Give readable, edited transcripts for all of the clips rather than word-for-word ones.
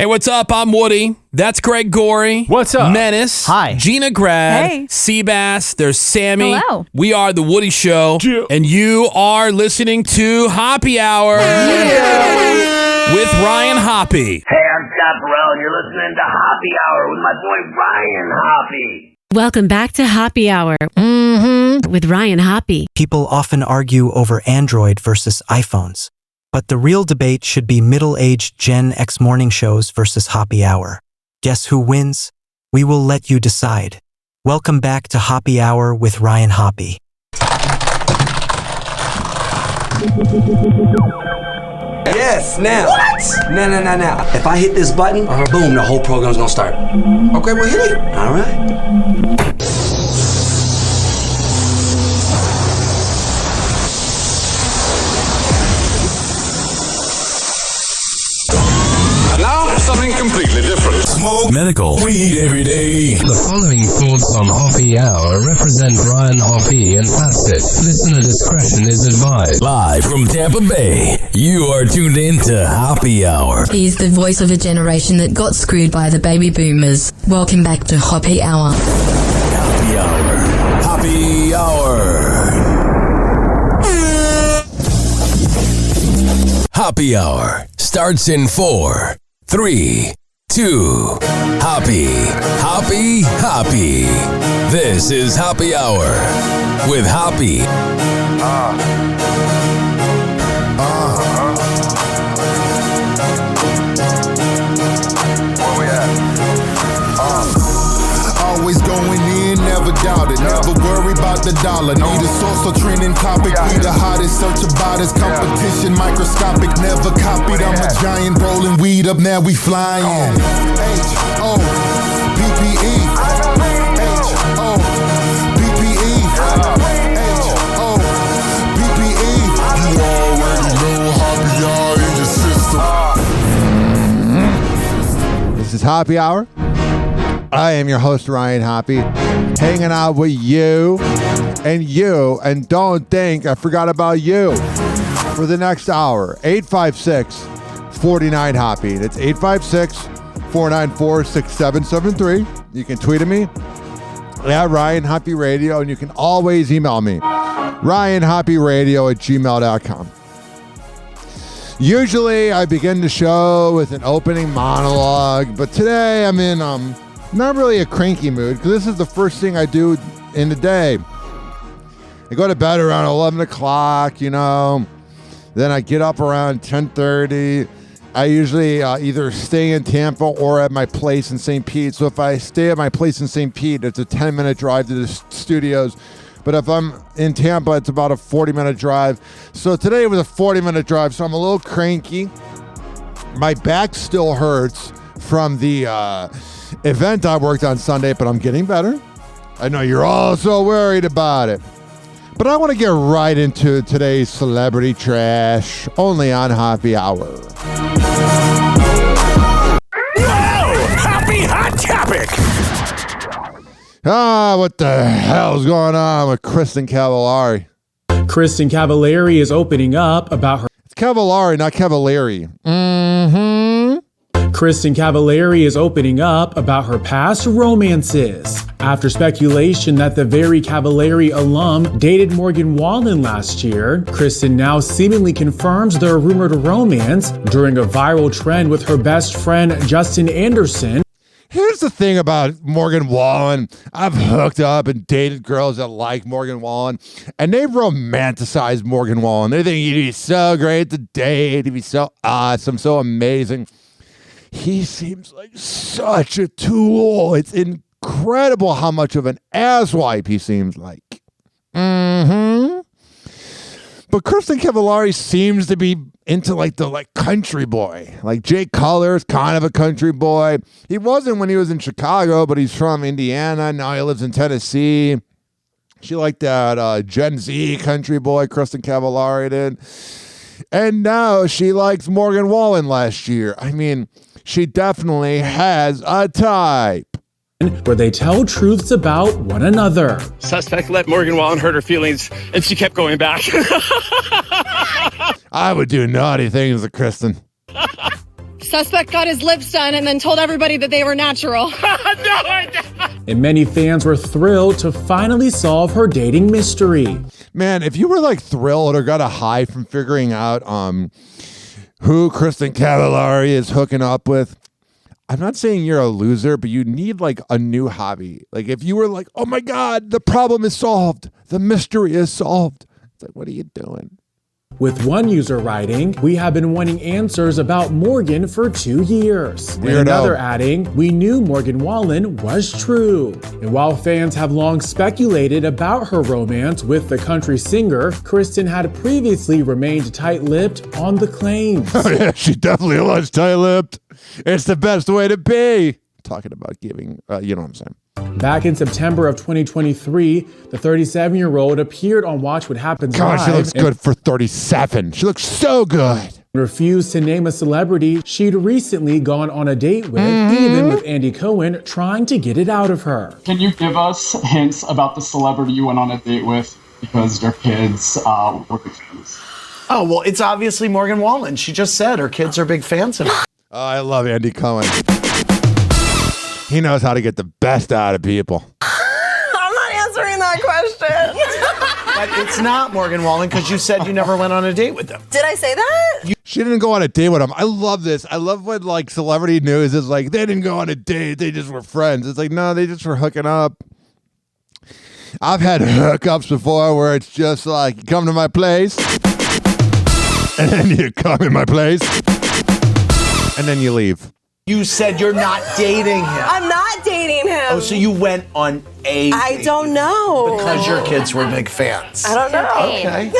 Hey, what's up? I'm Woody. That's Greg Gorey. What's up? Menace. Hi. Gina Grad. Hey. Seabass. There's Sammy. Hello. We are The Woody Show. Yeah. And you are listening to Hoppe Hour with Ryan Hoppe. Hey, I'm Chaparral, and you're listening to Hoppe Hour with my boy Ryan Hoppe. Welcome back to Hoppe Hour with Ryan Hoppe. People often argue over Android versus iPhones, but the real debate should be middle-aged Gen X morning shows versus Hoppe Hour. Guess who wins? We will let you decide. Welcome back to Hoppe Hour with Ryan Hoppe. Yes, now. What? Now. If I hit this button, boom, the whole program's gonna start. Okay, well, hit it. All right. Now, something completely different. Smoke Medical. weed every day. The following thoughts on Hoppe Hour represent Ryan Hoppe and Facet. Listener discretion is advised. Live from Tampa Bay, you are tuned in to Hoppe Hour. He's the voice of a generation that got screwed by the baby boomers. Welcome back to Hoppe Hour. Hoppe Hour. Hoppe Hour. Hoppe Hour starts in 4, 3, 2. Hoppe. This is Hoppe Hour with Hoppe. Where we at? Always going in, never doubt it. Never worry about the dollar. Need a source or trending topic. Be the hottest, search about his competition. Microscopic, never copied. I'm a giant rolling weed up, now we flying. H-O-P-P-E. H-O-P-P-E. H-O-P-P-E. You already know Hoppe Hour in your system. This is Hoppe Hour. I am your host, Ryan Hoppe, hanging out with you, and don't think I forgot about you for the next hour. 856-49-HOPPE. That's 856-494-6773. You can tweet at me at Ryan Hoppe Radio, and you can always email me, ryanhopperadio@gmail.com. Usually I begin the show with an opening monologue, but today I'm in not really a cranky mood, because this is the first thing I do in the day. I go to bed around 11 o'clock, then I get up around 10:30. I usually either stay in Tampa or at my place in St. Pete. So if I stay at my place in St. Pete, it's a 10-minute drive to the studios. But if I'm in Tampa, it's about a 40-minute drive. So today it was a 40-minute drive, so I'm a little cranky. My back still hurts from the event I worked on Sunday, but I'm getting better. I know you're all so worried about it. But I want to get right into today's celebrity trash, only on Hoppe Hour. Whoa! Hoppe Hot Topic! What the hell's going on with Kristin Cavallari? Kristin Cavallari is opening up about her. It's Cavallari, not Cavallari. Kristin Cavallari is opening up about her past romances after speculation that the very Cavallari alum dated Morgan Wallen last year. Kristin now seemingly confirms their rumored romance during a viral trend with her best friend Justin Anderson. Here's the thing about Morgan Wallen. I've hooked up and dated girls that like Morgan Wallen, and they romanticize Morgan Wallen. They think he'd be so great to date. He'd be so awesome, so amazing. He seems like such a tool. It's incredible how much of an asswipe he seems like. But Kristin Cavallari seems to be into the country boy. Like Jake Color's kind of a country boy. He wasn't when he was in Chicago, but he's from Indiana. Now he lives in Tennessee. She liked that Gen Z country boy Kristin Cavallari did. And now she likes Morgan Wallen last year. I mean, she definitely has a type. Where they tell truths about one another. Suspect let Morgan Wallen hurt her feelings, and she kept going back. I would do naughty things to Kristin. Suspect got his lips done and then told everybody that they were natural. And many fans were thrilled to finally solve her dating mystery. Man, if you were like thrilled or got a high from figuring out who Kristin Cavallari is hooking up with, I'm not saying you're a loser, but you need like a new hobby. Like if you were like, oh my God, the problem is solved. The mystery is solved. It's like, what are you doing? With one user writing, we have been wanting answers about Morgan for 2 years. And Weirdo. another adding, we knew Morgan Wallen was true. And while fans have long speculated about her romance with the country singer, Kristin had previously remained tight-lipped on the claims. Oh yeah, she definitely was tight-lipped. It's the best way to be. Talking about giving, you know what I'm saying. Back in September of 2023, the 37-year-old appeared on Watch What Happens God, Live. she looks good for 37. She looks so good. Refused to name a celebrity she'd recently gone on a date with, even with Andy Cohen trying to get it out of her. Can you give us hints about the celebrity you went on a date with because your kids were big fans? Oh, well, it's obviously Morgan Wallen. She just said her kids are big fans of her. Oh, I love Andy Cohen. He knows how to get the best out of people. I'm not answering that question. But it's not Morgan Wallen because you said you never went on a date with them. Did I say that? She didn't go on a date with him. I love this. I love when like celebrity news is like, they didn't go on a date. They just were friends. It's like, no, they just were hooking up. I've had hookups before where it's just like, you come to my place and then you come in my place and then you leave. You said you're not dating him. I'm not dating him. Oh, so you went on a I date don't know. because your kids were big fans. I don't know. Okay.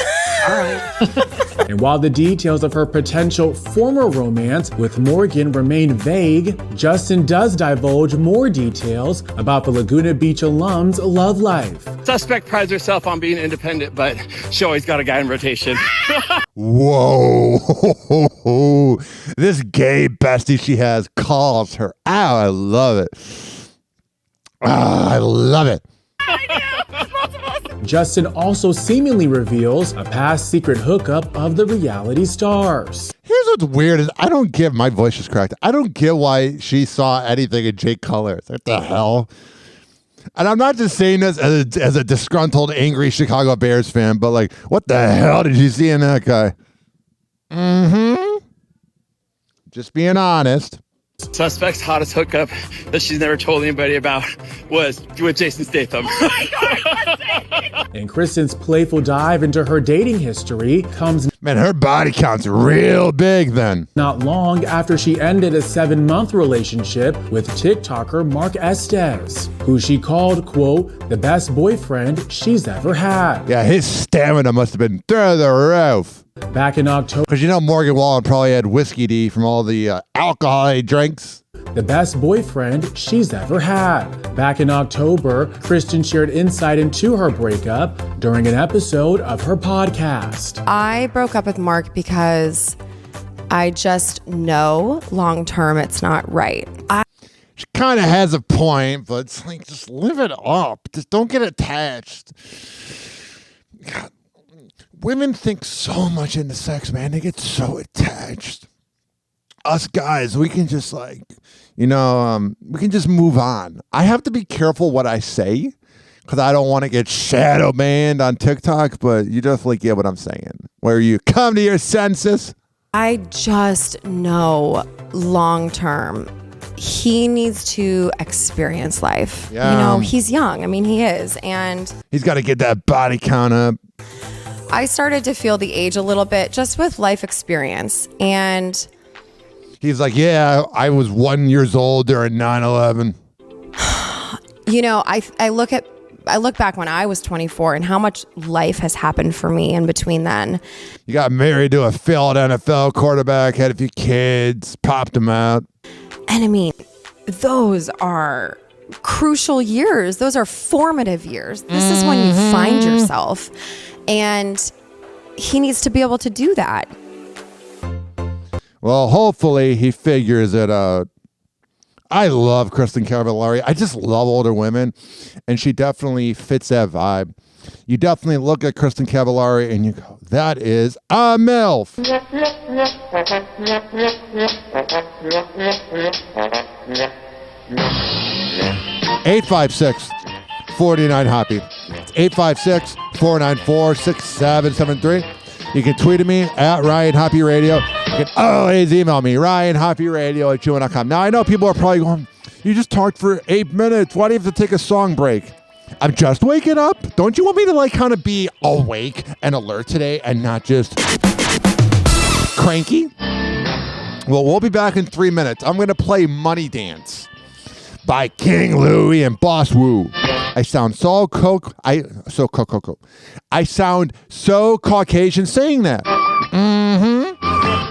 All right. And while the details of her potential former romance with Morgan remain vague, Justin does divulge more details about the Laguna Beach alum's love life. Suspect prides herself on being independent, but she always got a guy in rotation. Whoa. This gay bestie she has calls her out. I love it. I love it. Justin also seemingly reveals a past secret hookup of the reality stars. Here's what's weird is I don't get, my voice is cracked. I don't get why she saw anything in Jake Colors. What the hell? And I'm not just saying this as a disgruntled, angry Chicago Bears fan, but like, what the hell did you see in that guy? Just being honest. Suspect's hottest hookup that she's never told anybody about was with Jason Statham. And Kristin's playful dive into her dating history comes, man, her body count's real big then. Not long after she ended a 7-month relationship with TikToker Mark Estes, who she called, quote, the best boyfriend she's ever had. Yeah, his stamina must have been through the roof. Back in October, because you know Morgan Wallen probably had whiskey D from all the alcohol he drinks. The best boyfriend she's ever had. Back in October, Kristin shared insight into her breakup during an episode of her podcast. I broke up with Mark because I just know long-term it's not right. She kind of has a point, but it's like, just live it up. Just don't get attached. God. Women think so much into sex, man. They get so attached. Us guys, we can just like, we can just move on. I have to be careful what I say because I don't want to get shadow banned on TikTok, but you definitely get what I'm saying. Where you come to your senses. I just know long term, he needs to experience life. Yeah. He's young. I mean, he is. And he's got to get that body count up. I started to feel the age a little bit just with life experience. And he's like, yeah, I was 1 year old during 9/11. I look back when I was 24 and how much life has happened for me in between then. You got married to a failed NFL quarterback, had a few kids, popped them out. And I mean, those are crucial years. Those are formative years. This is when you find yourself. And he needs to be able to do that. Well, hopefully he figures it out. I love Kristin Cavallari. I just love older women, and she definitely fits that vibe. You definitely look at Kristin Cavallari and you go, that is a MILF. 856-49-HOPPY. 856-494-6773. You can tweet at me at Ryan Hoppe Radio. You can always email me, RyanHoppeRadio@gmail.com. Now, I know people are probably going, you just talked for 8 minutes. Why do you have to take a song break? I'm just waking up. Don't you want me to like kind of be awake and alert today and not just cranky? Well, we'll be back in 3 minutes. I'm going to play Money Dance by King Louie and Boss Woo. I sound so I sound so Caucasian saying that.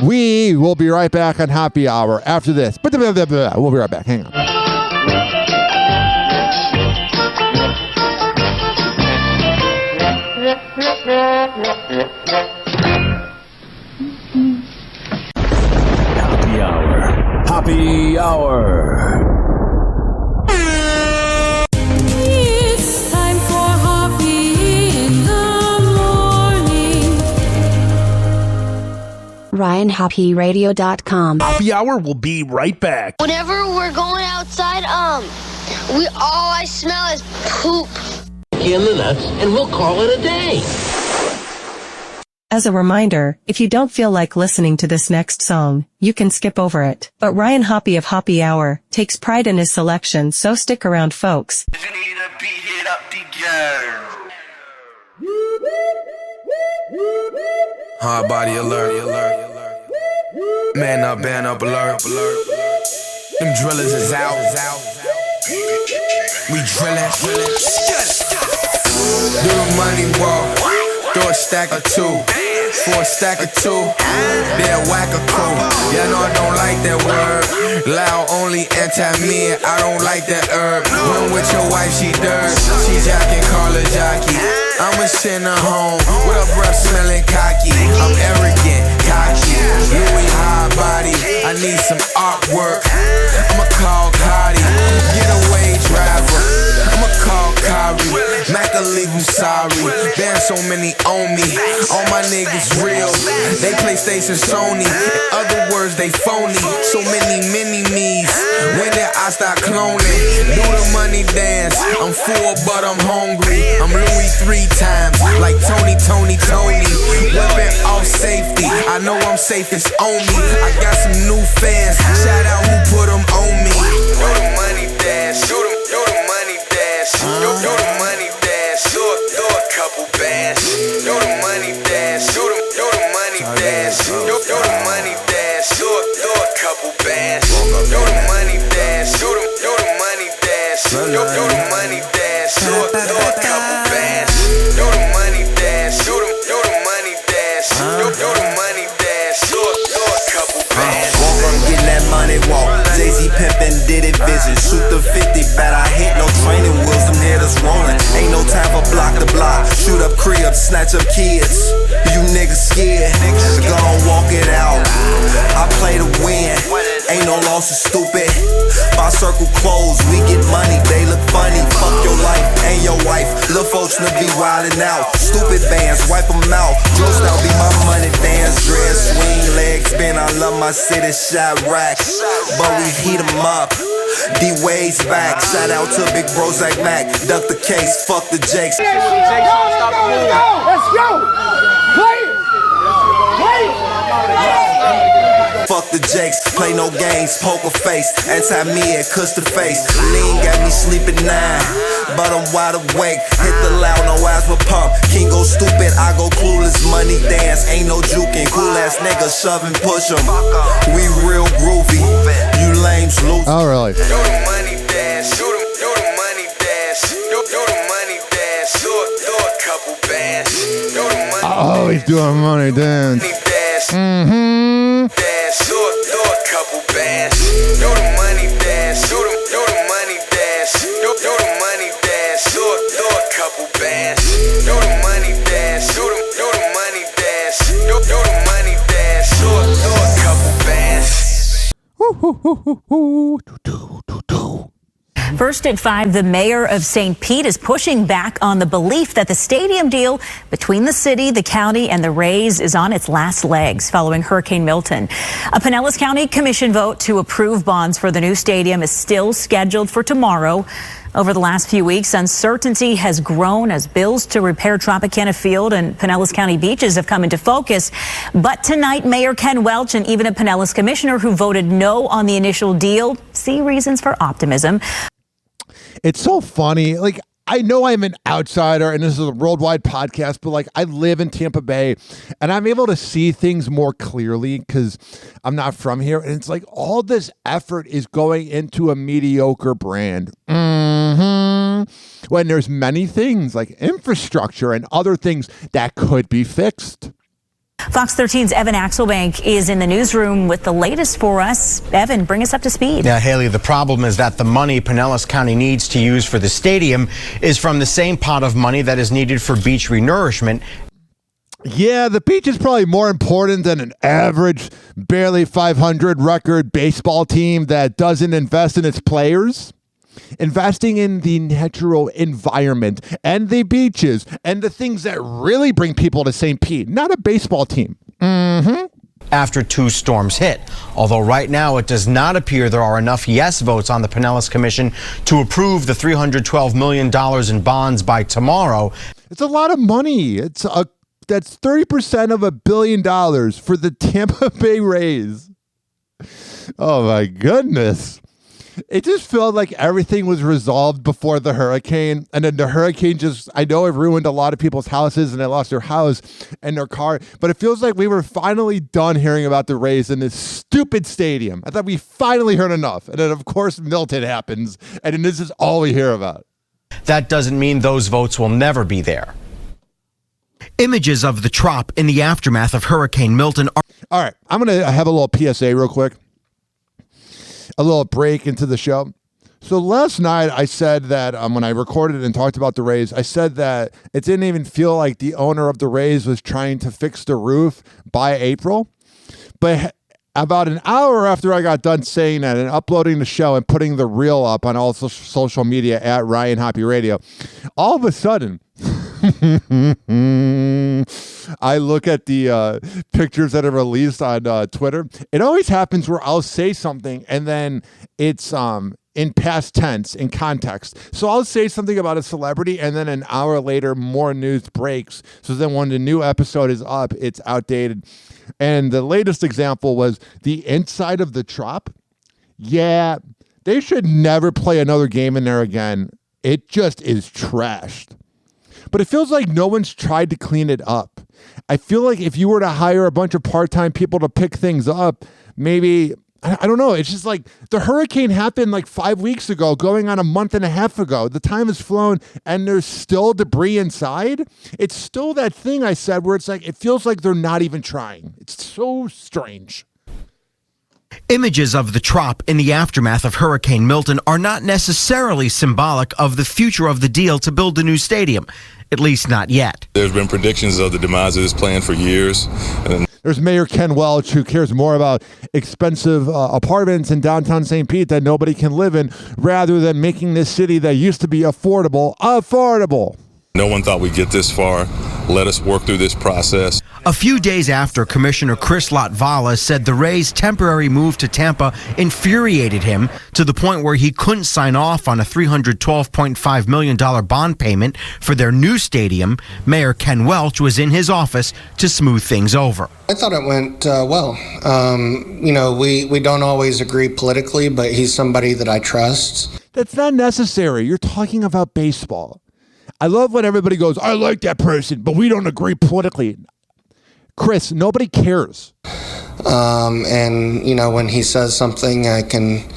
We will be right back on Hoppe Hour after this. We'll be right back. Hang on. Hoppe Hour. Hoppe Hour. It's time for Hoppe in the morning. RyanHoppeRadio.com. Hoppe Hour will be right back. Whenever we're going outside, all I smell is poop. In the nuts, and we'll call it a day. As a reminder, if you don't feel like listening to this next song, you can skip over it. But Ryan Hoppe of Hoppe Hour takes pride in his selection, so stick around, folks. Hard body alert. Man up, band up, alert. Them drillers is out. We drillin'. Do the money walk. Throw a stack of two. For a stack of two, they'll whack a crew. Yeah, no, I don't like that word. Loud only anti-men, I don't like that herb. When with your wife, she dirt. She jacking, call her jockey. I'ma send her home with her breath smelling cocky. I'm arrogant, cocky, Louis high body. I need some artwork. I'ma call Cardi, getaway driver. I'ma call Kari, Mac will leave him sorry. Damn, so many on me. All my niggas real. They PlayStation, Sony. In other words, they phony. So many mini-me's. When did I start cloning? Do the money dance. I'm full, but I'm hungry. I'm Louis 3 times. Like Tony. Whipping off safety. I know I'm safe, it's on me. I got some new fans. Shout out who put them on me. Do the money dance. Do the money dance. Do the money dance. Do a couple bands. Do the money dance. Do the money dance. Do the money dance. Do a couple bands. Do the money dance. Do the money dance. Do the money dance. Do a couple bands. Do the money dance. Do the money dance. Do the money dance. Do a couple bands. Walk on getting that money walk. Jay-Z pimpin' did it vision. Shoot the 50, bet I hit no training wheels. Them hitters rolling. Ain't no time for block to block. Shoot up cribs, snatch up kids. You niggas scared, gon' walk it out. I play to win, ain't no loss, is stupid. My circle closed, we get money, they look funny. Fuck your life and your wife, lil' folks to be wildin' out. Stupid bands, wipe them out. Drill style be my money dance. Dress, swing, legs spin, I love my city, shot racks. But we heat them up. D-Wade's back, shout out to Big Bro Zach Mac. Duck the case, fuck the Jakes. Let's go! Fuck the Jakes, play no games, poker face. Anti-mid, cuss the face. Lean got me sleeping 9, but I'm wide awake. Hit the loud, no eyes but pump. King go stupid, I go clueless. Money dance, ain't no juking. Cool ass niggas shove and push 'em. We real groovy, you lames lose. Oh, really? Do the money dance. Do the money dance. Do the money dance. Do a couple bands. Do the money Oh, he's doing money dance. dance. Do a couple bands. Do the money dance. Do the money dance. Do the money dance. Do a couple bands. Do the money dance. Do the money dance. Do the money dance. Do a couple bands. First at 5, the mayor of St. Pete is pushing back on the belief that the stadium deal between the city, the county, and the Rays is on its last legs following Hurricane Milton. A Pinellas County Commission vote to approve bonds for the new stadium is still scheduled for tomorrow. Over the last few weeks, uncertainty has grown as bills to repair Tropicana Field and Pinellas County beaches have come into focus. But tonight, Mayor Ken Welch and even a Pinellas commissioner who voted no on the initial deal see reasons for optimism. It's so funny. Like, I know I'm an outsider and this is a worldwide podcast, but like I live in Tampa Bay and I'm able to see things more clearly because I'm not from here. And it's like all this effort is going into a mediocre brand. When there's many things like infrastructure and other things that could be fixed. Fox 13's Evan Axelbank is in the newsroom with the latest for us. Evan, bring us up to speed. Yeah, Haley, the problem is that the money Pinellas County needs to use for the stadium is from the same pot of money that is needed for beach renourishment. Yeah, the beach is probably more important than an average, barely 500 record baseball team that doesn't invest in its players. Investing in the natural environment and the beaches and the things that really bring people to St. Pete, not a baseball team. After 2 storms hit. Although right now it does not appear there are enough yes votes on the Pinellas Commission to approve the $312 million in bonds by tomorrow. It's a lot of money. That's 30% of $1 billion for the Tampa Bay Rays. Oh my goodness. It just felt like everything was resolved before the hurricane. And then the hurricane just, I know it ruined a lot of people's houses and they lost their house and their car. But it feels like we were finally done hearing about the Rays in this stupid stadium. I thought we finally heard enough. And then, of course, Milton happens. And then this is all we hear about. That doesn't mean those votes will never be there. Images of the Trop in the aftermath of Hurricane Milton are... All right, I'm going to have a little PSA real quick. A little break into the show. So last night I said that when I recorded and talked about the Rays, I said that it didn't even feel like the owner of the Rays was trying to fix the roof by April. But about an hour after I got done saying that and uploading the show and putting the reel up on all social media at Ryan Hoppe Radio, all of a sudden, I look at the pictures that are released on Twitter. It always happens where I'll say something and then it's in past tense, in context. So I'll say something about a celebrity and then an hour later, more news breaks. So then when the new episode is up, it's outdated. And the latest example was the inside of the Trop. Yeah, they should never play another game in there again. It just is trashed. But it feels like no one's tried to clean it up. I feel like if you were to hire a bunch of part-time people to pick things up, maybe, I don't know. It's just like the hurricane happened like 5 weeks ago, going on a month and a half ago. The time has flown and there's still debris inside. It's still that thing I said where it's like, it feels like they're not even trying. It's so strange. Images of the Trop in the aftermath of Hurricane Milton are not necessarily symbolic of the future of the deal to build the new stadium, at least not yet. There's been predictions of the demise of this plan for years. There's Mayor Ken Welch, who cares more about expensive apartments in downtown St. Pete that nobody can live in, rather than making this city that used to be affordable. No one thought we'd get this far. Let us work through this process. A few days after Commissioner Chris Latvala said the Rays' temporary move to Tampa infuriated him to the point where he couldn't sign off on a $312.5 million bond payment for their new stadium, Mayor Ken Welch was in his office to smooth things over. I thought it went well. We don't always agree politically, but he's somebody that I trust. That's not necessary. You're talking about baseball. I love when everybody goes, I like that person, but we don't agree politically. Chris, nobody cares. When he says something, I can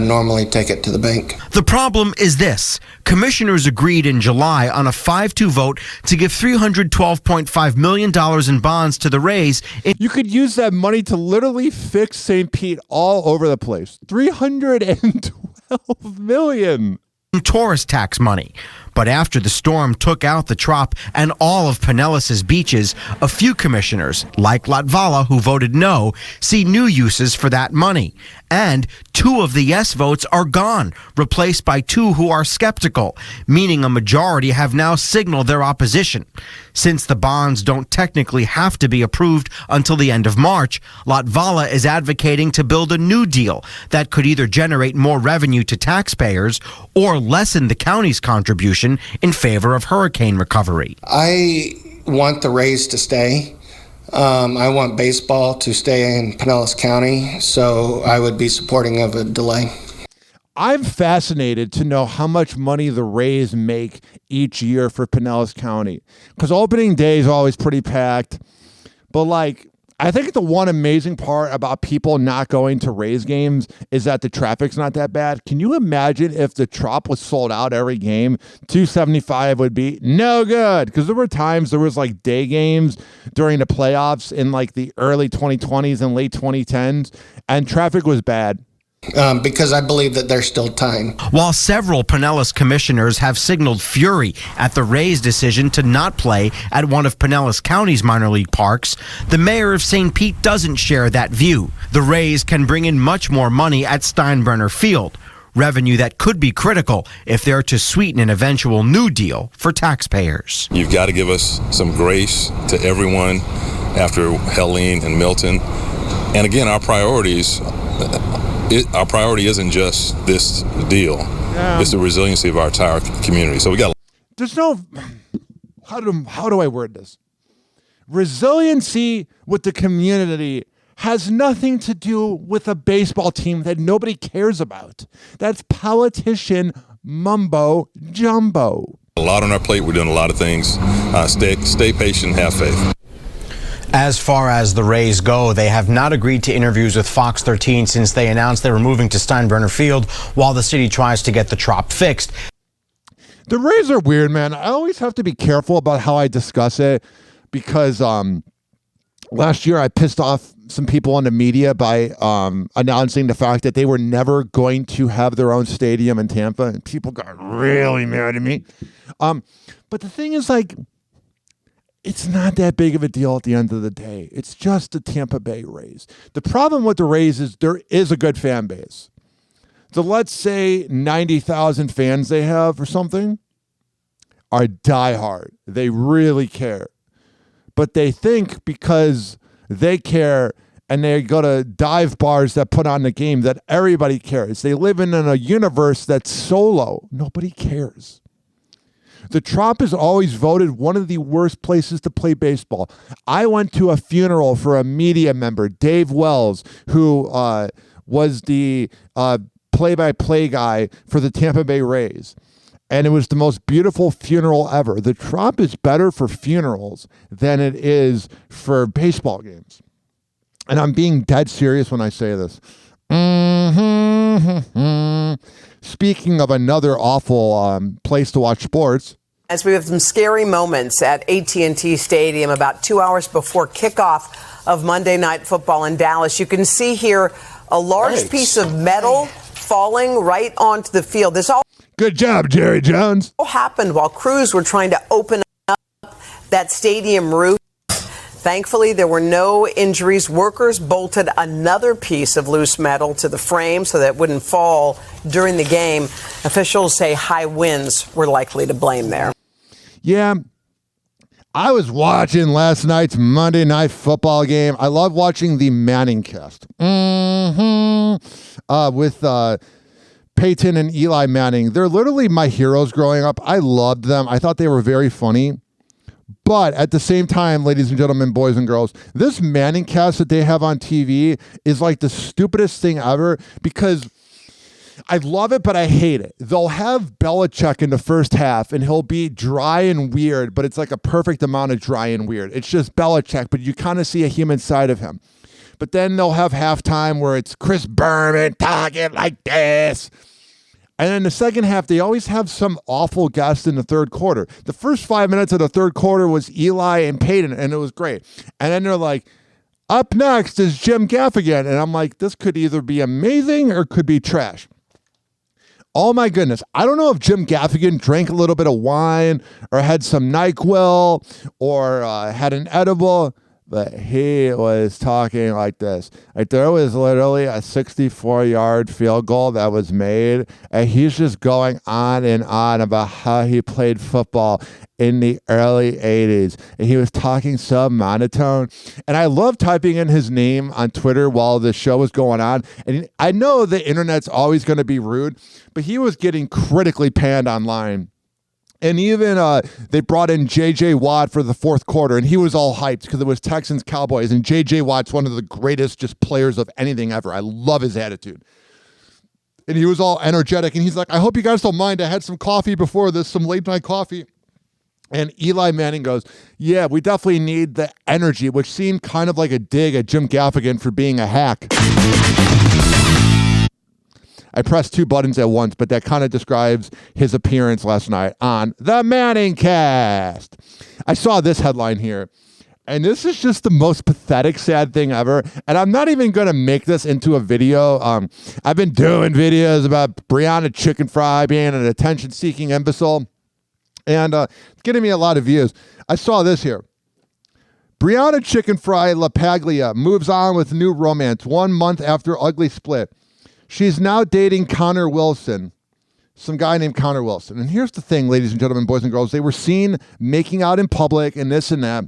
normally take it to the bank. The problem is this. Commissioners agreed in July on a 5-2 vote to give $312.5 million in bonds to the Rays. You could use that money to literally fix St. Pete all over the place. $312 million. Tourist tax money. But after the storm took out the Trop and all of Pinellas' beaches, a few commissioners, like Latvala, who voted no, see new uses for that money. And 2 of the yes votes are gone, replaced by 2 who are skeptical, meaning a majority have now signaled their opposition. Since the bonds don't technically have to be approved until the end of March, Latvala is advocating to build a new deal that could either generate more revenue to taxpayers or lessen the county's contribution in favor of hurricane recovery. I want the Rays to stay. I want baseball to stay in Pinellas County, so I would be supporting of a delay. I'm fascinated to know how much money the Rays make each year for Pinellas County, because opening day is always pretty packed. But like, I think the one amazing part about people not going to Rays games is that the traffic's not that bad. Can you imagine if the Trop was sold out every game? $275 would be no good, because there were times there was like day games during the playoffs in like the early 2020s and late 2010s, and traffic was bad. Because I believe that there's still time. While several Pinellas commissioners have signaled fury at the Rays' decision to not play at one of Pinellas County's minor league parks, the mayor of St. Pete doesn't share that view. The Rays can bring in much more money at Steinbrenner Field, revenue that could be critical if they're to sweeten an eventual new deal for taxpayers. You've got to give us some grace to everyone after Helene and Milton. And again, our priorities... Our priority isn't just this deal. Yeah. It's the resiliency of our entire community. So we got. There's no. How do I word this? Resiliency with the community has nothing to do with a baseball team that nobody cares about. That's politician mumbo jumbo. A lot on our plate. We're doing a lot of things. Stay patient. Have faith. As far as the Rays go, they have not agreed to interviews with Fox 13 since they announced they were moving to Steinbrenner Field while the city tries to get the Trop fixed. The Rays are weird, man. I always have to be careful about how I discuss it because last year I pissed off some people in the media by announcing the fact that they were never going to have their own stadium in Tampa, and people got really mad at me. But the thing is, like, it's not that big of a deal at the end of the day. It's just the Tampa Bay Rays. The problem with the Rays is there is a good fan base. So let's say 90,000 fans they have or something are diehard. They really care. But they think because they care and they go to dive bars that put on the game that everybody cares. They live in a universe that's solo. Nobody cares. The Trop is always voted one of the worst places to play baseball. I went to a funeral for a media member, Dave Wells, who was the play-by-play guy for the Tampa Bay Rays. And it was the most beautiful funeral ever. The Trop is better for funerals than it is for baseball games. And I'm being dead serious when I say this. Speaking of another awful place to watch sports. As we have some scary moments at AT&T Stadium about 2 hours before kickoff of Monday Night Football in Dallas. You can see here a large piece of metal falling right onto the field. This all good job, Jerry Jones. Happened while crews were trying to open up that stadium roof. Thankfully, there were no injuries. Workers bolted another piece of loose metal to the frame so that it wouldn't fall during the game. Officials say high winds were likely to blame there. Yeah, I was watching last night's Monday Night Football game. I love watching the Manning cast with Peyton and Eli Manning. They're literally my heroes growing up. I loved them. I thought they were very funny. But at the same time, ladies and gentlemen, boys and girls, this Manning cast that they have on TV is like the stupidest thing ever because I love it, but I hate it. They'll have Belichick in the first half, and he'll be dry and weird, but it's like a perfect amount of dry and weird. It's just Belichick, but you kind of see a human side of him. But then they'll have halftime where it's Chris Berman talking like this. And then the second half, they always have some awful guest in the third quarter. The first 5 minutes of the third quarter was Eli and Peyton, and it was great. And then they're like, up next is Jim Gaffigan. And I'm like, this could either be amazing or could be trash. Oh my goodness. I don't know if Jim Gaffigan drank a little bit of wine or had some NyQuil or had an edible. but he was talking like this. Like, there was literally a 64-yard field goal that was made, and he's just going on and on about how he played football in the early 80s. And he was talking so monotone. And I love typing in his name on Twitter while the show was going on. And I know the internet's always going to be rude, but he was getting critically panned online. And even they brought in J.J. Watt for the fourth quarter, and he was all hyped because it was Texans-Cowboys, and J.J. Watt's one of the greatest just players of anything ever. I love his attitude. And he was all energetic, and he's like, I hope you guys don't mind. I had some coffee before this, some late-night coffee. And Eli Manning goes, yeah, we definitely need the energy, which seemed kind of like a dig at Jim Gaffigan for being a hack. I pressed two buttons at once, but that kind of describes his appearance last night on the Manning Cast. I saw this headline here, and this is just the most pathetic, sad thing ever. And I'm not even going to make this into a video. I've been doing videos about Brianna Chicken Fry being an attention-seeking imbecile, and it's getting me a lot of views. I saw this here. Brianna Chicken Fry LaPaglia moves on with new romance 1 month after ugly split. She's now dating Connor Wilson, some guy named Connor Wilson. And here's the thing, ladies and gentlemen, boys and girls. They were seen making out in public and this and that.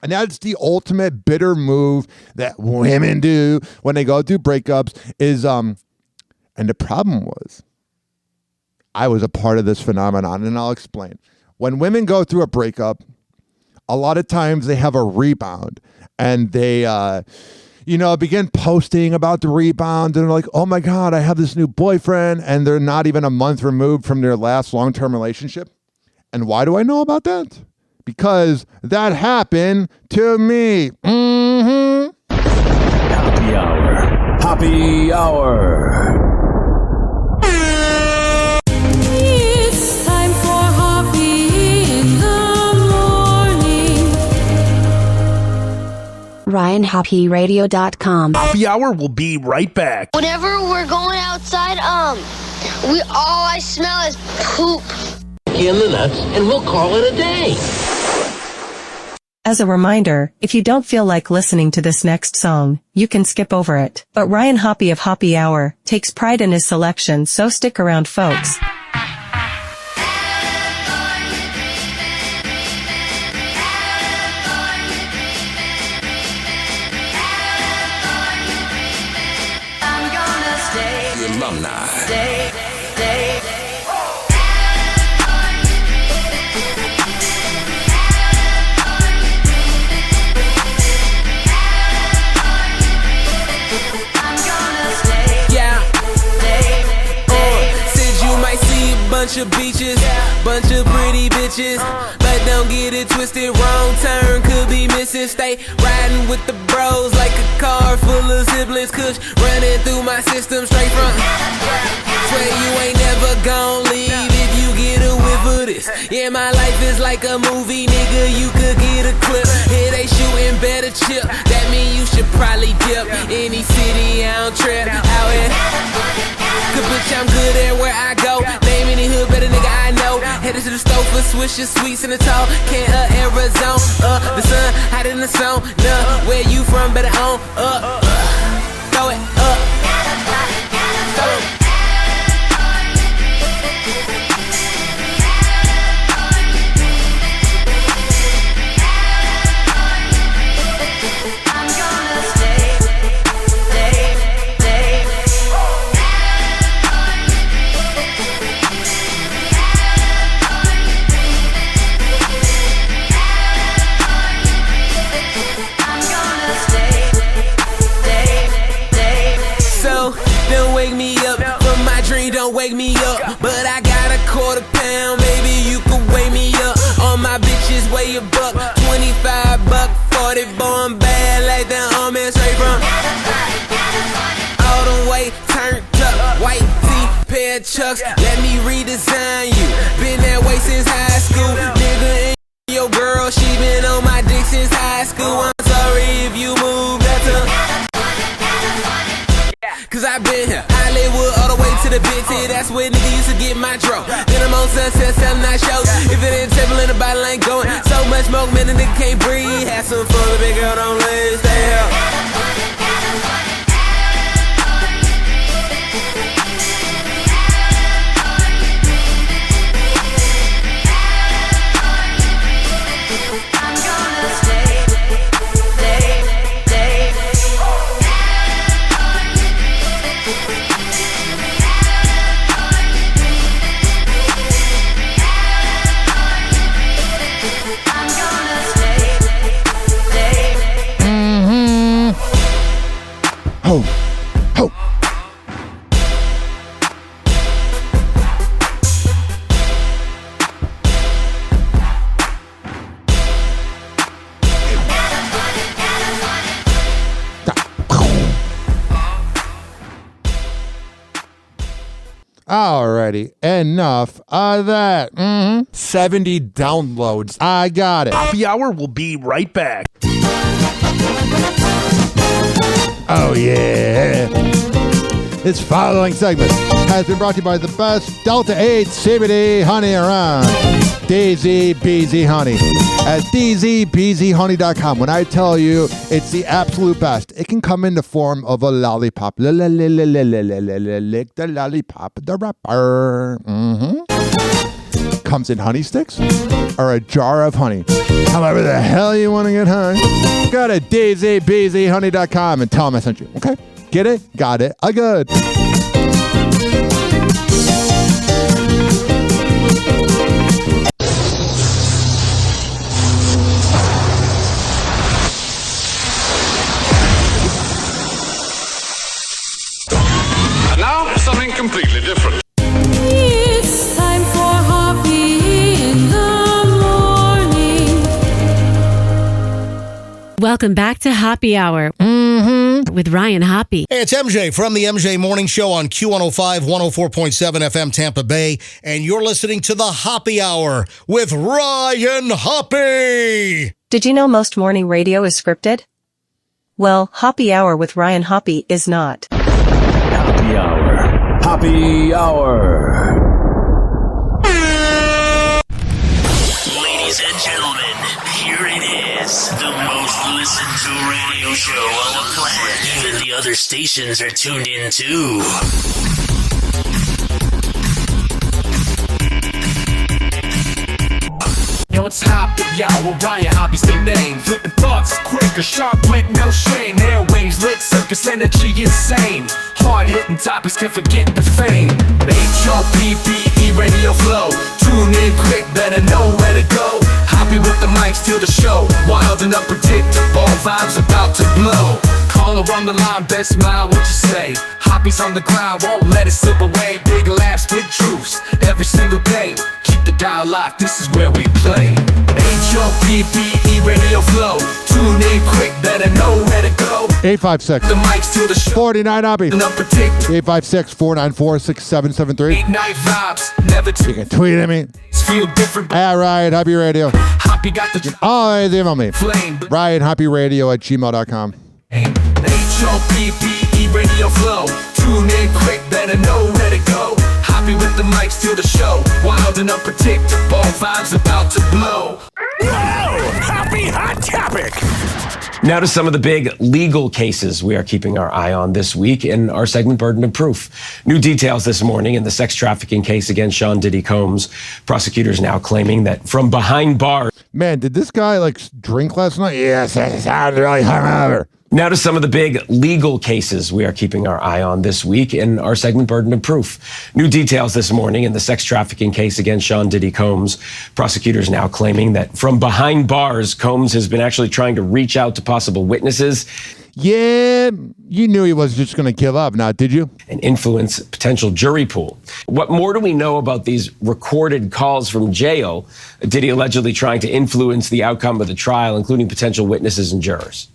And that's the ultimate bitter move that women do when they go through breakups is, and the problem was, I was a part of this phenomenon, and I'll explain. When women go through a breakup, a lot of times they have a rebound, and they, begin posting about the rebound, and they're like, oh my God, I have this new boyfriend, and they're not even a month removed from their last long-term relationship. And why do I know about that? Because that happened to me. Mm-hmm. Happy Hour. Happy Hour. It's time for Hoppe in the morning. RyanHoppeRadio.com. Happy Hour will be right back. Whenever we're going outside, all I smell is poop. In the nuts, and we'll call it a day. As a reminder, if you don't feel like listening to this next song, you can skip over it. But Ryan Hoppe of Hoppe Hour takes pride in his selection, so stick around, folks. I'm gonna stay. The alumni. Stay. Bunch of beaches, bunch of pretty bitches, but don't get it twisted, wrong turn, could be missing, stay riding with the bros like a car full of siblings, kush running through my system straight from, swear you ain't never gon' leave if you get a whiff of this, yeah my life is like a movie, nigga, you could get a clip, here they shooting better chip, that mean you should probably dip, any city I don't trip, out here, cause bitch I'm good at where I go, name any hood better nigga I know, headed to the stove for swishes, sweets in the tall, can Arizona, the sun hotter than the sun, where you from better on, throw it up, throw it. Don't wake me up, but I got a £1/4, maybe you could weigh me up. All my bitches weigh a buck, 25 buck, 40, born bad like the army straight from. All the way turned up, white tee, pair of chucks, let me redesign you. Been that way since high school, nigga, and your girl, she been on my dick since high school. I'm sorry if you move, that's a. Cause I been here, Hollywood all the way to to the pit, that's where nigga used to get my dro. Then I'm on Sunset selling our shows. If it ain't table in the bottle ain't going. So much smoke, man, the nigga can't breathe. Have some fun, the big girl don't let stay up. Ho, ho. Alrighty, enough of that. 70 downloads. I got it. Hoppe Hour will be right back. Oh, yeah. This following segment has been brought to you by the best Delta 8 CBD honey around. DZ Beezy Honey at dzbzhoney.com. When I tell you it's the absolute best, it can come in the form of a lollipop. Lick the lollipop, the rapper. Comes in honey sticks or a jar of honey. However the hell you want to get high, go to dzbzhoney.com and tell them I sent you. Okay? Get it? Got it. I good. Now, something completely different. It's time for Hoppe in the morning. Welcome back to Hoppe Hour with Ryan Hoppe. Hey, it's MJ from the MJ Morning Show on Q105, 104.7 FM Tampa Bay, and you're listening to the Hoppe Hour with Ryan Hoppe. Did you know most morning radio is scripted? Well, Hoppe Hour with Ryan Hoppe is not. Hoppe Hour. Hoppe Hour. Ladies and gentlemen, here it is. The most listened to radio show on the planet. Even the other stations are tuned in too. Yo, it's Hoppe Hour, Ryan Hoppe's the name. Flipping thoughts quicker, sharp wit, no shame. Airwaves lit, circus energy insane. Hard-hitting topics can forget the fame. H-O-P-P-E radio flow. Tune in quick, better know where to go. Hoppe with the mic, steal the show. Wild and unpredictable, vibes about to blow. Caller on the line, best smile, what you say? Hoppe's on the ground, won't let it slip away. Big laughs, big truths, every single day. Keep the dial locked, this is where we play. H-O-P-P-E radio flow. Tune in quick, better know where to go. 856 The mic's to the show. 49 Hoppe. 856-494-6773. 8-night vibes, never You can tweet at me. feel different. At Ryan Hoppe Radio. Hoppe got the Always email me. flame. RyanHoppeRadio@gmail.com. H-O-P-P-E radio flow. Tune in quick, better know where to go. Hoppe with the mic, steal the show. Wild and unpredictable, vibes about to blow. Wow! Hoppe Hot Topic! Now to some of the big legal cases we are keeping our eye on this week in our segment Burden of Proof. New details this morning in the sex trafficking case against Sean Diddy Combs. Prosecutors now claiming that from behind bars. Man, did this guy like drink last night? Yes, it sounded really hungover. Now to some of the big legal cases we are keeping our eye on this week in our segment Burden of Proof. New details this morning in the sex trafficking case against Sean Diddy Combs. Prosecutors now claiming that from behind bars, Combs has been actually trying to reach out to possible witnesses. Yeah, you knew he was just going to give up, now did you? And influence potential jury pool. What more do we know about these recorded calls from jail? Diddy allegedly trying to influence the outcome of the trial, including potential witnesses and jurors.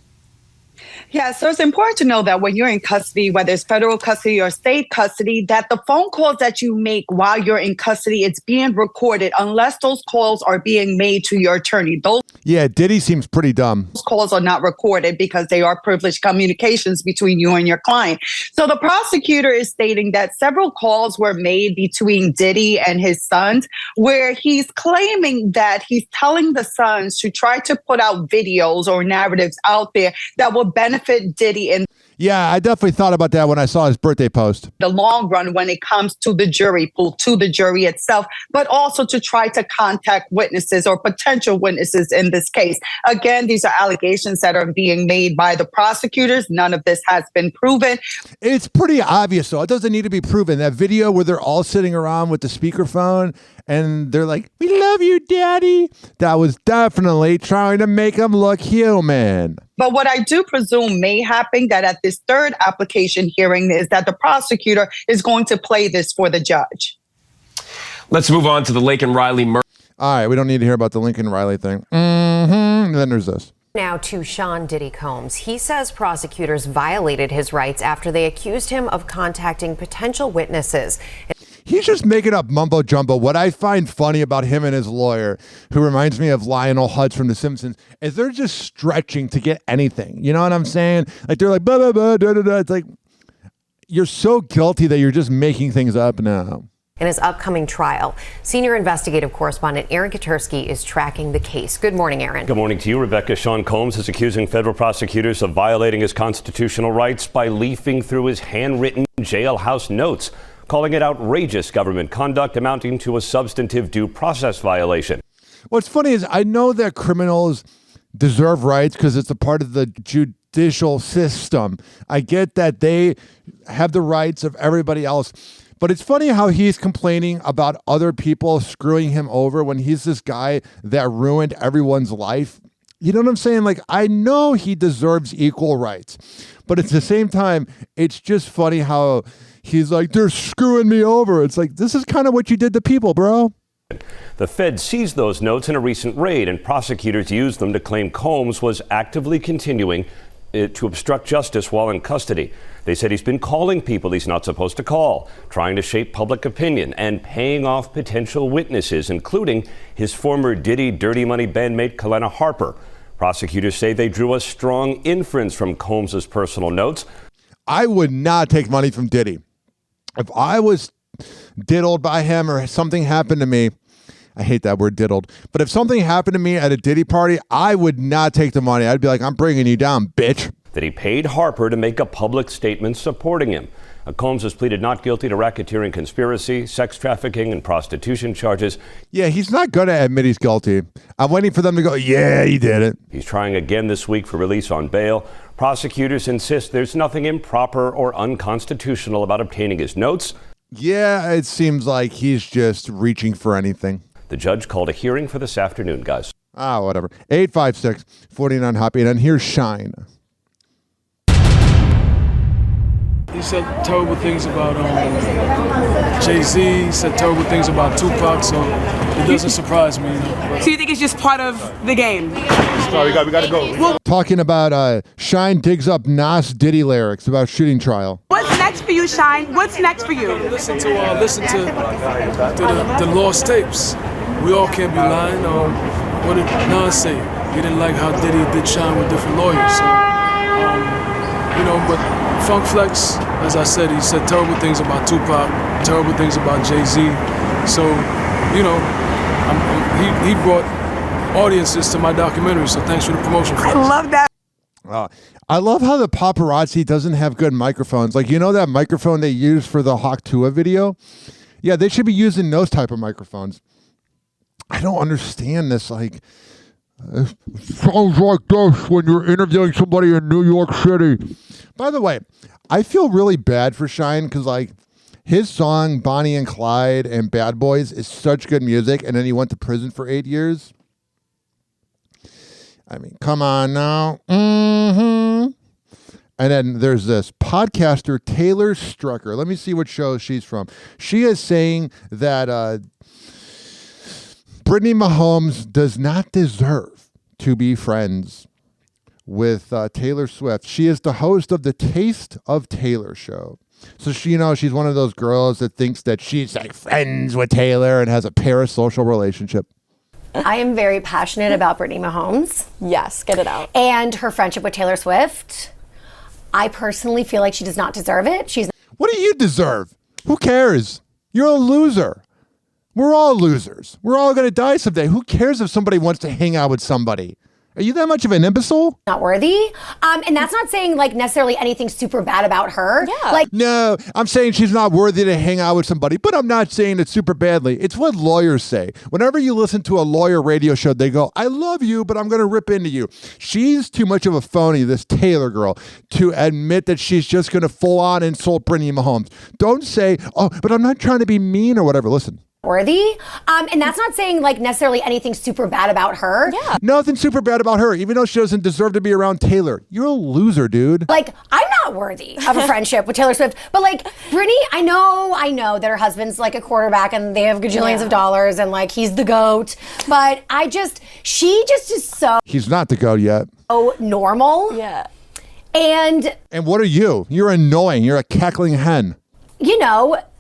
Yeah, so it's important to know that when you're in custody, whether it's federal custody or state custody, that the phone calls that you make while you're in custody, it's being recorded unless those calls are being made to your attorney. Those Yeah, Diddy seems pretty dumb. calls are not recorded because they are privileged communications between you and your client. So the prosecutor is stating that several calls were made between Diddy and his sons, where he's claiming that he's telling the sons to try to put out videos or narratives out there that will benefit Diddy in Yeah, I definitely thought about that when I saw his birthday post. the long run when it comes to the jury pool, to the jury itself, but also to try to contact witnesses or potential witnesses in this case. Again, these are allegations that are being made by the prosecutors. None of this has been proven. It's pretty obvious, though. It doesn't need to be proven. That video where they're all sitting around with the speakerphone and they're like, "We love you, Daddy." That was definitely trying to make him look human. But what I do presume may happen that at this third application hearing is that the prosecutor is going to play this for the judge. Let's move on to the Laken Riley murder. All right, we don't need to hear about the Lincoln Riley thing. And then there's this. Now to Sean Diddy Combs. He says prosecutors violated his rights after they accused him of contacting potential witnesses. He's just making up mumbo jumbo. What I find funny about him and his lawyer, who reminds me of Lionel Hutz from The Simpsons, is they're just stretching to get anything. You know what I'm saying? Like they're like, blah, blah, blah, da, da, da. It's like, you're so guilty that you're just making things up now. In his upcoming trial, senior investigative correspondent Aaron Katersky is tracking the case. Good morning, Aaron. Good morning to you, Rebecca. Sean Combs is accusing federal prosecutors of violating his constitutional rights by leafing through his handwritten jailhouse notes, calling it outrageous government conduct amounting to a substantive due process violation. What's funny is I know that criminals deserve rights because it's a part of the judicial system. I get that they have the rights of everybody else. But it's funny how he's complaining about other people screwing him over when he's this guy that ruined everyone's life. You know what I'm saying? Like, I know he deserves equal rights. But at the same time, it's just funny how he's like, they're screwing me over. It's like, this is kind of what you did to people, bro. The Fed seized those notes in a recent raid, and prosecutors used them to claim Combs was actively continuing to obstruct justice while in custody. They said he's been calling people he's not supposed to call, trying to shape public opinion, and paying off potential witnesses, including his former Diddy Dirty Money bandmate Kalena Harper. Prosecutors say they drew a strong inference from Combs's personal notes. I would not take money from Diddy. If I was diddled by him or something happened to me, I hate that word diddled, but if something happened to me at a Diddy party, I would not take the money. I'd be like, I'm bringing you down, bitch. That he paid Harper to make a public statement supporting him. Combs has pleaded not guilty to racketeering conspiracy, sex trafficking, and prostitution charges. Yeah, he's not going to admit he's guilty. I'm waiting for them to go, yeah, he did it. He's trying again this week for release on bail. Prosecutors insist there's nothing improper or unconstitutional about obtaining his notes. Yeah, it seems like he's just reaching for anything. The judge called a hearing for this afternoon, guys. Whatever. 856-49 Hoppe, and then here's Shine. He said terrible things about Jay-Z. He said terrible things about Tupac, so it doesn't surprise me. So you think it's just part of the game? Sorry, we got to go. Talking about Shine digs up Nas Diddy lyrics about shooting trial. What's next for you, Shine? What's next for you? Listen to the lost tapes. We all can't be lying. What did Nas say? He didn't like how Diddy did Shine with different lawyers. So, but Funk Flex, as I said, he said terrible things about Tupac, terrible things about Jay-Z. So, he brought audiences to my documentary. So thanks for the promotion. I love that. I love how the paparazzi doesn't have good microphones. Like, that microphone they used for the Hawk Tuah video? Yeah, they should be using those type of microphones. I don't understand this. Like, it sounds like this when you're interviewing somebody in New York City. By the way, I feel really bad for Shine because, like, his song Bonnie and Clyde and Bad Boys is such good music, and then he went to prison for 8 years. I mean, come on now. And then there's this podcaster, Taylor Strucker. Let me see what show she's from. She is saying that Brittany Mahomes does not deserve to be friends with Taylor Swift. She is the host of the Taste of Taylor show. So she's one of those girls that thinks that she's like friends with Taylor and has a parasocial relationship. I am very passionate about Brittany Mahomes. Yes, get it out. And her friendship with Taylor Swift. I personally feel like she does not deserve it. What do you deserve? Who cares? You're a loser. We're all losers. We're all going to die someday. Who cares if somebody wants to hang out with somebody? Are you that much of an imbecile? Not worthy. And that's not saying like necessarily anything super bad about her. Yeah. No, I'm saying she's not worthy to hang out with somebody, but I'm not saying it super badly. It's what lawyers say. Whenever you listen to a lawyer radio show, they go, I love you, but I'm going to rip into you. She's too much of a phony, this Taylor girl, to admit that she's just going to full on insult Brittany Mahomes. Don't say, oh, but I'm not trying to be mean or whatever. Listen. Worthy. And that's not saying like necessarily anything super bad about her. Yeah. Nothing super bad about her, even though she doesn't deserve to be around Taylor. You're a loser, dude. Like, I'm not worthy of a friendship with Taylor Swift. But like, Brittany, I know that her husband's like a quarterback and they have gajillions of dollars and like he's the GOAT. But she just is so He's not the GOAT yet. normal. Yeah. And what are you? You're annoying. You're a cackling hen.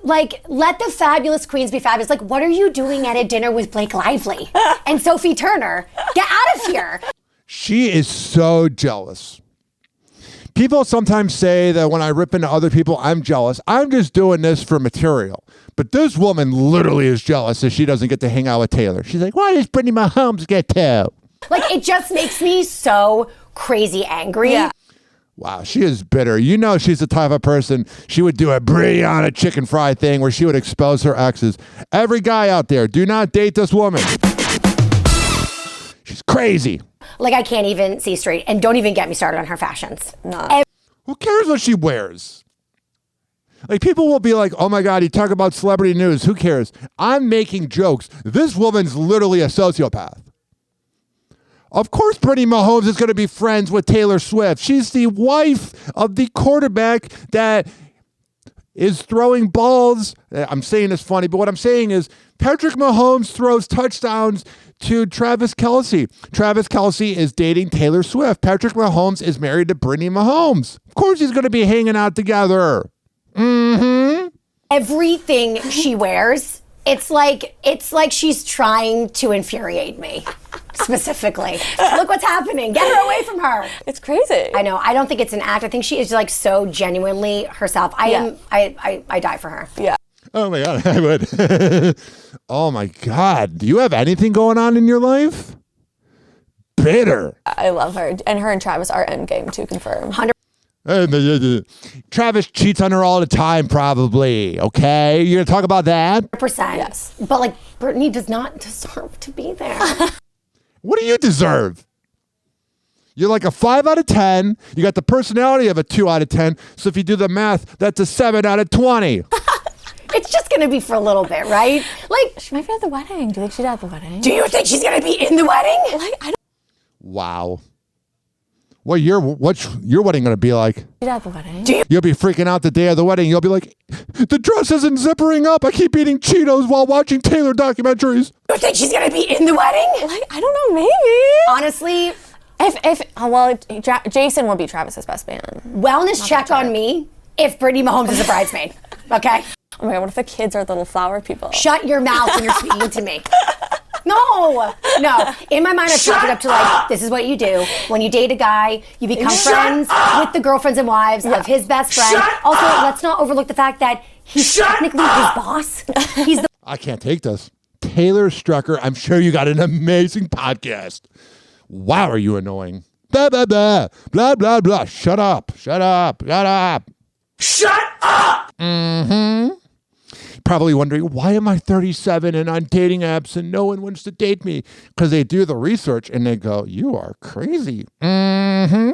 Like, let the fabulous queens be fabulous. Like, what are you doing at a dinner with Blake Lively and Sophie Turner? Get out of here. She is so jealous. People sometimes say that when I rip into other people, I'm jealous. I'm just doing this for material. But this woman literally is jealous that she doesn't get to hang out with Taylor. She's like, why does Brittany Mahomes get to? Like, it just makes me so crazy angry. Yeah. Wow, she is bitter. She's the type of person, she would do a Brianna chicken fry thing where she would expose her exes. Every guy out there, do not date this woman. She's crazy. Like, I can't even see straight. And don't even get me started on her fashions. Who cares what she wears? Like, people will be like, oh my God, you talk about celebrity news. Who cares? I'm making jokes. This woman's literally a sociopath. Of course, Brittany Mahomes is going to be friends with Taylor Swift. She's the wife of the quarterback that is throwing balls. I'm saying this funny, but what I'm saying is Patrick Mahomes throws touchdowns to Travis Kelce. Travis Kelce is dating Taylor Swift. Patrick Mahomes is married to Brittany Mahomes. Of course, he's going to be hanging out together. Mm-hmm. Everything she wears, it's like she's trying to infuriate me. Specifically. Look what's happening. Get her away from her. It's crazy. I know. I don't think it's an act. I think she is like so genuinely herself. I die for her. Yeah. Oh my God, I would. Oh my God. Do you have anything going on in your life? Bitter. I love her. And her and Travis are endgame to confirm. 100%. Travis cheats on her all the time, probably. Okay? You're going to talk about that? 100%. Yes. But like, Brittany does not deserve to be there. What do you deserve? You're like a 5 out of 10. You got the personality of a 2 out of 10. So if you do the math, that's a 7 out of 20. It's just going to be for a little bit, right? Like, she might be at the wedding. Do you think she's at the wedding? Do you think she's going to be in the wedding? Like, I don't. Wow. What's your wedding going to be like? She's at the wedding. You'll be freaking out the day of the wedding. You'll be like, the dress isn't zippering up. I keep eating Cheetos while watching Taylor documentaries. You think she's going to be in the wedding? Like, I don't know, maybe. Honestly, Jason will be Travis's best man. Wellness check on me if Brittany Mahomes is a bridesmaid. Okay? Oh my God, what if the kids are little flower people? Shut your mouth when you're speaking to me. No. In my mind, I've chalked it up to like, this is what you do. When you date a guy, you become friends with the girlfriends and wives of his best friend. Also, let's not overlook the fact that he's technically his boss. I can't take this. Taylor Strucker, I'm sure you got an amazing podcast. Wow, are you annoying? Blah, blah, blah. Blah, blah, blah. Shut up. Mm-hmm. Probably wondering, why am I 37 and on dating apps and no one wants to date me? Because they do the research and they go, you are crazy. Mm-hmm.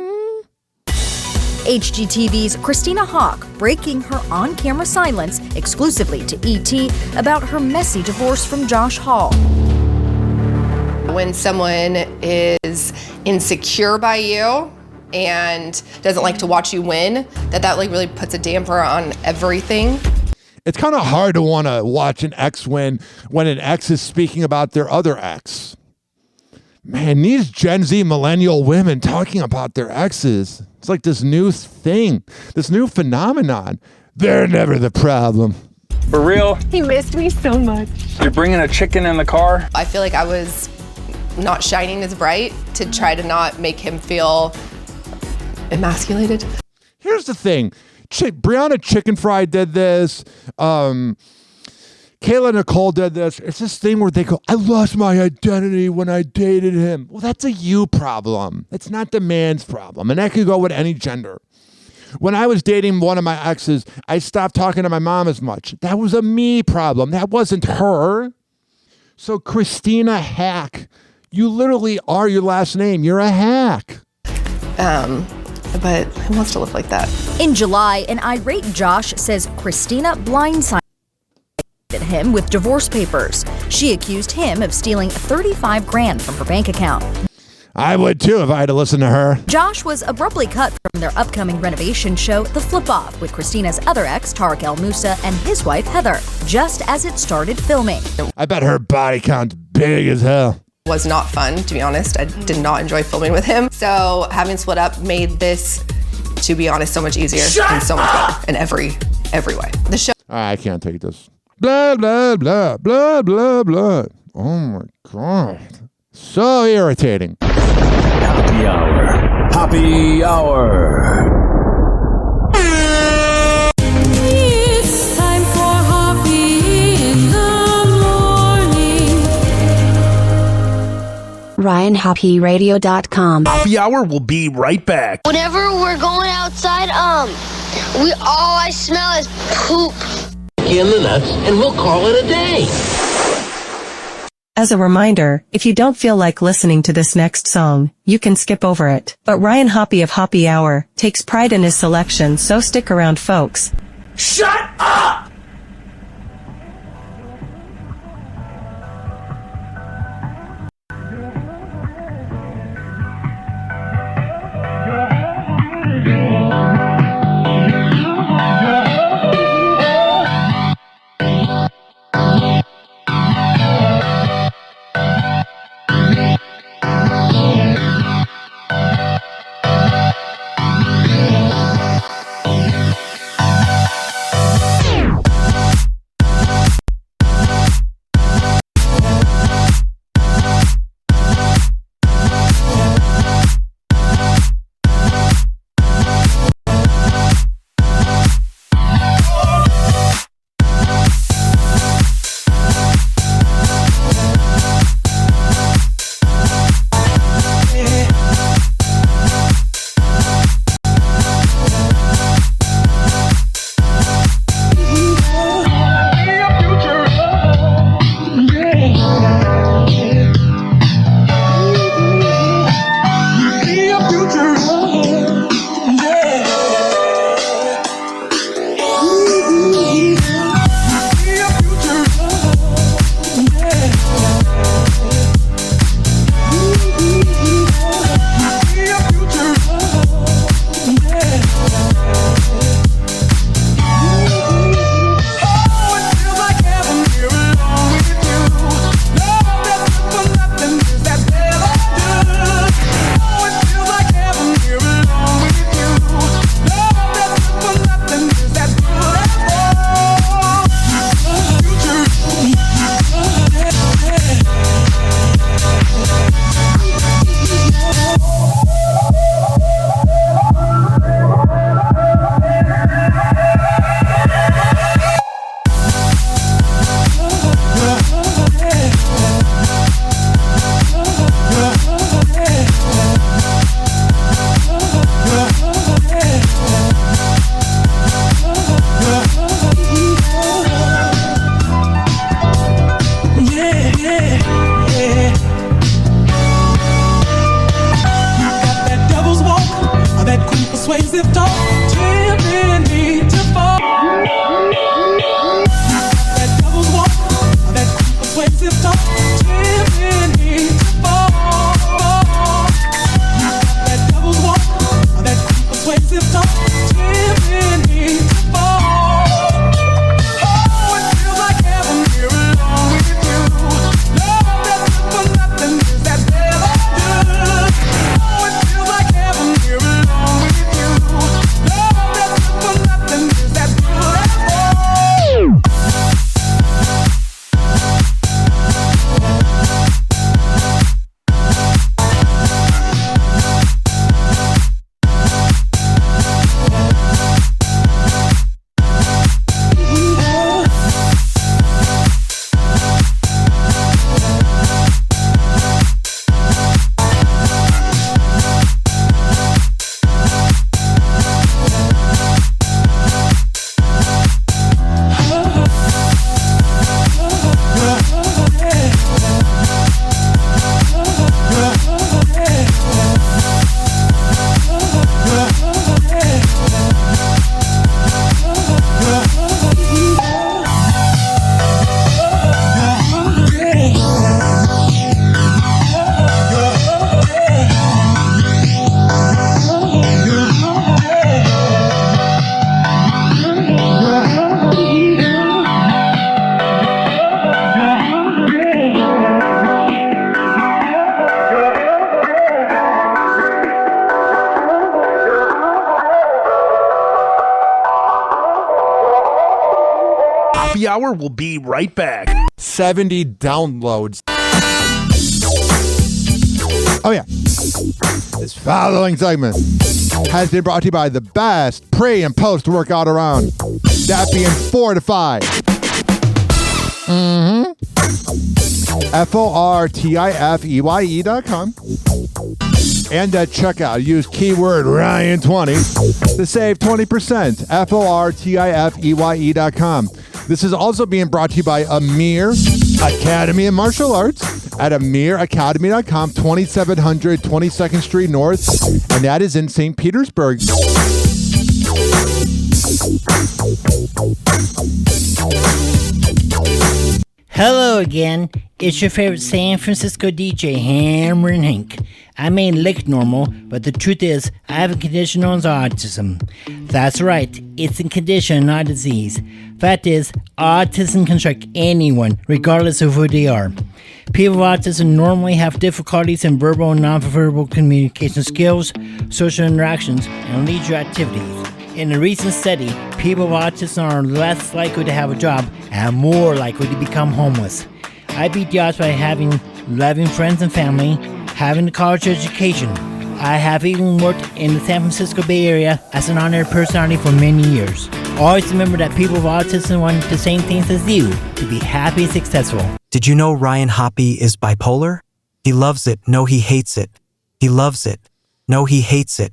HGTV's Christina Hawk breaking her on-camera silence exclusively to ET about her messy divorce from Josh Hall. When someone is insecure by you and doesn't like to watch you win, that like really puts a damper on everything. It's kind of hard to want to watch an ex win when an ex is speaking about their other ex. Man, these Gen Z millennial women talking about their exes. It's like this new thing, this new phenomenon. They're never the problem. For real? He missed me so much. You're bringing a chicken in the car? I feel like I was not shining as bright to try to not make him feel emasculated. Here's the thing. Brianna Chicken Fry did this. Kayla Nicole did this. It's this thing where they go, I lost my identity when I dated him. Well, that's a you problem. It's not the man's problem. And that could go with any gender. When I was dating one of my exes, I stopped talking to my mom as much. That was a me problem. That wasn't her. So Christina Hack, you literally are your last name. You're a hack. But who wants to live like that? In July, an irate Josh says Christina blindsided him with divorce papers. She accused him of stealing $35,000 from her bank account. I would too if I had to listen to her. Josh was abruptly cut from their upcoming renovation show, The Flip Off, with Christina's other ex, Tarek El Moussa, and his wife, Heather, just as it started filming. I bet her body count's big as hell. Was not fun, to be honest. I did not enjoy filming with him. So having split up made this, to be honest, so much easier and so much better in every way. The show. I can't take this. Blah, blah, blah, blah, blah, blah. Oh my God. So irritating. Happy Hour. Happy Hour. It's time for Hoppe in the morning. RyanHoppeRadio.com. Happy Hour will be right back. Whenever we're going outside, all I smell is poop. In the nuts, and we'll call it a day. As a reminder, if you don't feel like listening to this next song, you can skip over it. But Ryan Hoppe of Hoppe Hour takes pride in his selection, so stick around, folks. Shut up! Hour will be right back. 70 downloads. Oh, yeah. This following segment has been brought to you by the best pre- and post-workout around. That being Fortify. FORTIFEYE.com. And at checkout, use keyword Ryan20 to save 20%. FORTIFEYE.com. This is also being brought to you by Amir Academy of Martial Arts at amiracademy.com, 2700 22nd Street North, and that is in St. Petersburg. Hello again. It's your favorite San Francisco DJ, Hammer and Hank. I may look normal, but the truth is, I have a condition known as autism. That's right, it's a condition, not a disease. Fact is, autism can strike anyone, regardless of who they are. People with autism normally have difficulties in verbal and non-verbal communication skills, social interactions, and leisure activities. In a recent study, people with autism are less likely to have a job and more likely to become homeless. I beat the odds by having loving friends and family, having a college education. I have even worked in the San Francisco Bay Area as an honored personality for many years. Always remember that people with autism want the same things as you, to be happy and successful. Did you know Ryan Hoppe is bipolar? He loves it, no he hates it. He loves it, no he hates it.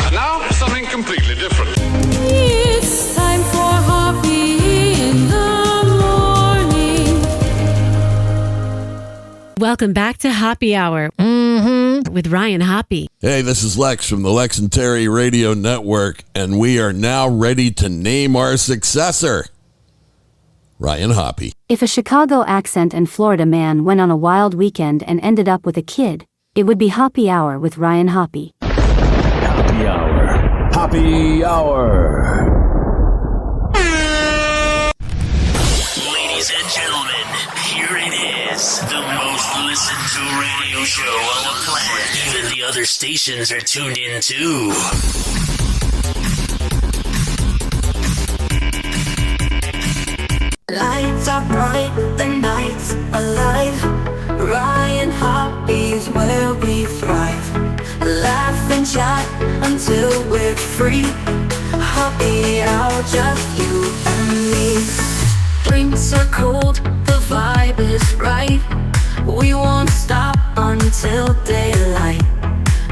And now, something completely different. It's time for Hoppe in the morning. Welcome back to Hoppe Hour with Ryan Hoppe. Hey, this is Lex from the Lex and Terry Radio Network, and we are now ready to name our successor, Ryan Hoppe. If a Chicago accent and Florida man went on a wild weekend and ended up with a kid, it would be Hoppe Hour with Ryan Hoppe. Hoppe Hour. Hoppe Hour. Ladies and gentlemen, here it is. The most listened to radio show on the planet. Even the other stations are tuned in too. Lights are bright, the night's alive. Ryan Hoppe's where we thrive. Laugh and chat until we're free. Hoppe Hour, just you and me. Drinks are cold, the vibe is right. We won't stop until daylight.